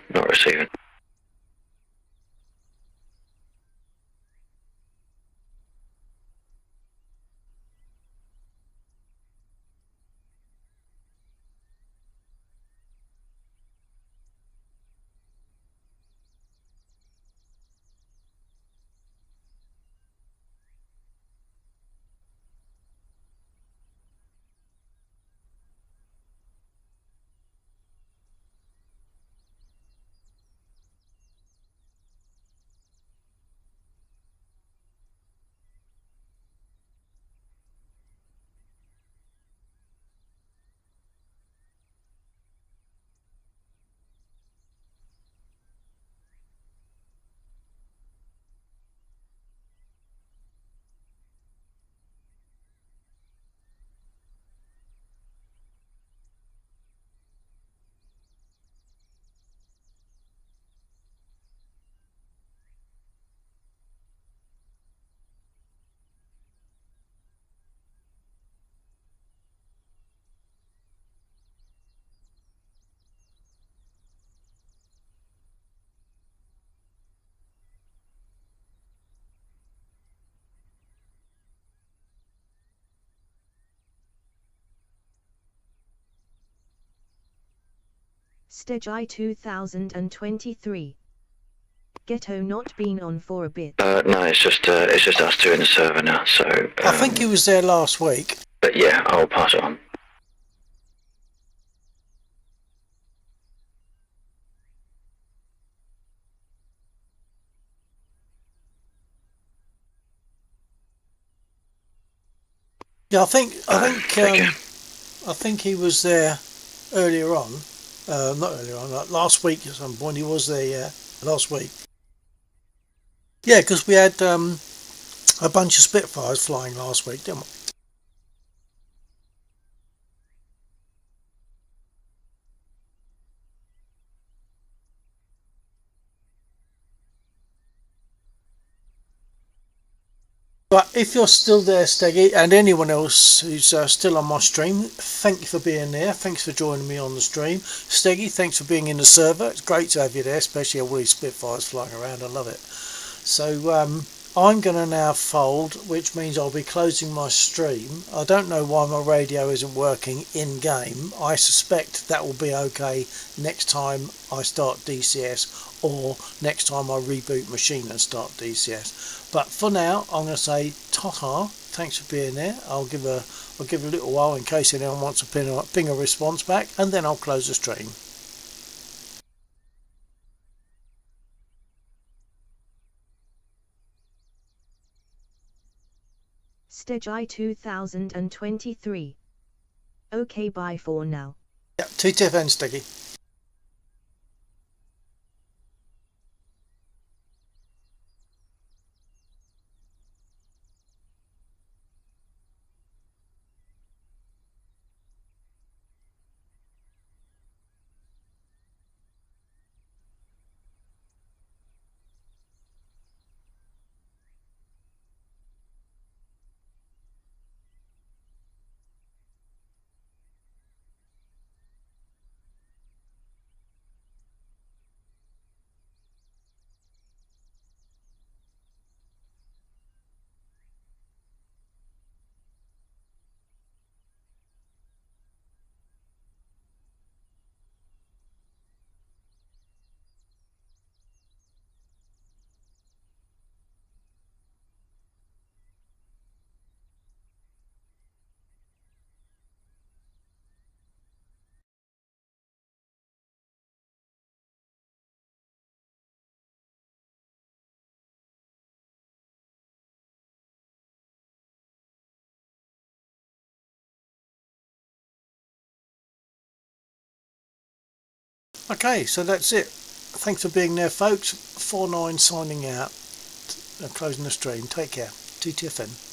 Stegi 2023. Ghetto not been on for a bit. No, it's just us two in the server now. So I think he was there last week. but yeah, I'll pass it on. Yeah, I think Take care. I think he was there earlier on. Not earlier on, like last week at some point. He was there, yeah, last week. Yeah, because we had a bunch of Spitfires flying last week, didn't we? But if you're still there, Steggy, and anyone else who's still on my stream, thank you for being there. Thanks for joining me on the stream. Steggy, thanks for being in the server. It's great to have you there, especially all these Spitfires flying around. I love it. So I'm going to now fold, which means I'll be closing my stream. I don't know why my radio isn't working in-game. I suspect that will be okay next time I start DCS or next time I reboot machine and start DCS. But for now, I'm going to say ta-ta. Thanks for being there. I'll give a little while in case anyone wants to ping a response back, and then I'll close the stream. Stegi 2023. Okay, bye for now. Yeah, TTFN, Sticky. Okay, so that's it. Thanks for being there, folks. 49 signing out and closing the stream. Take care. TTFN.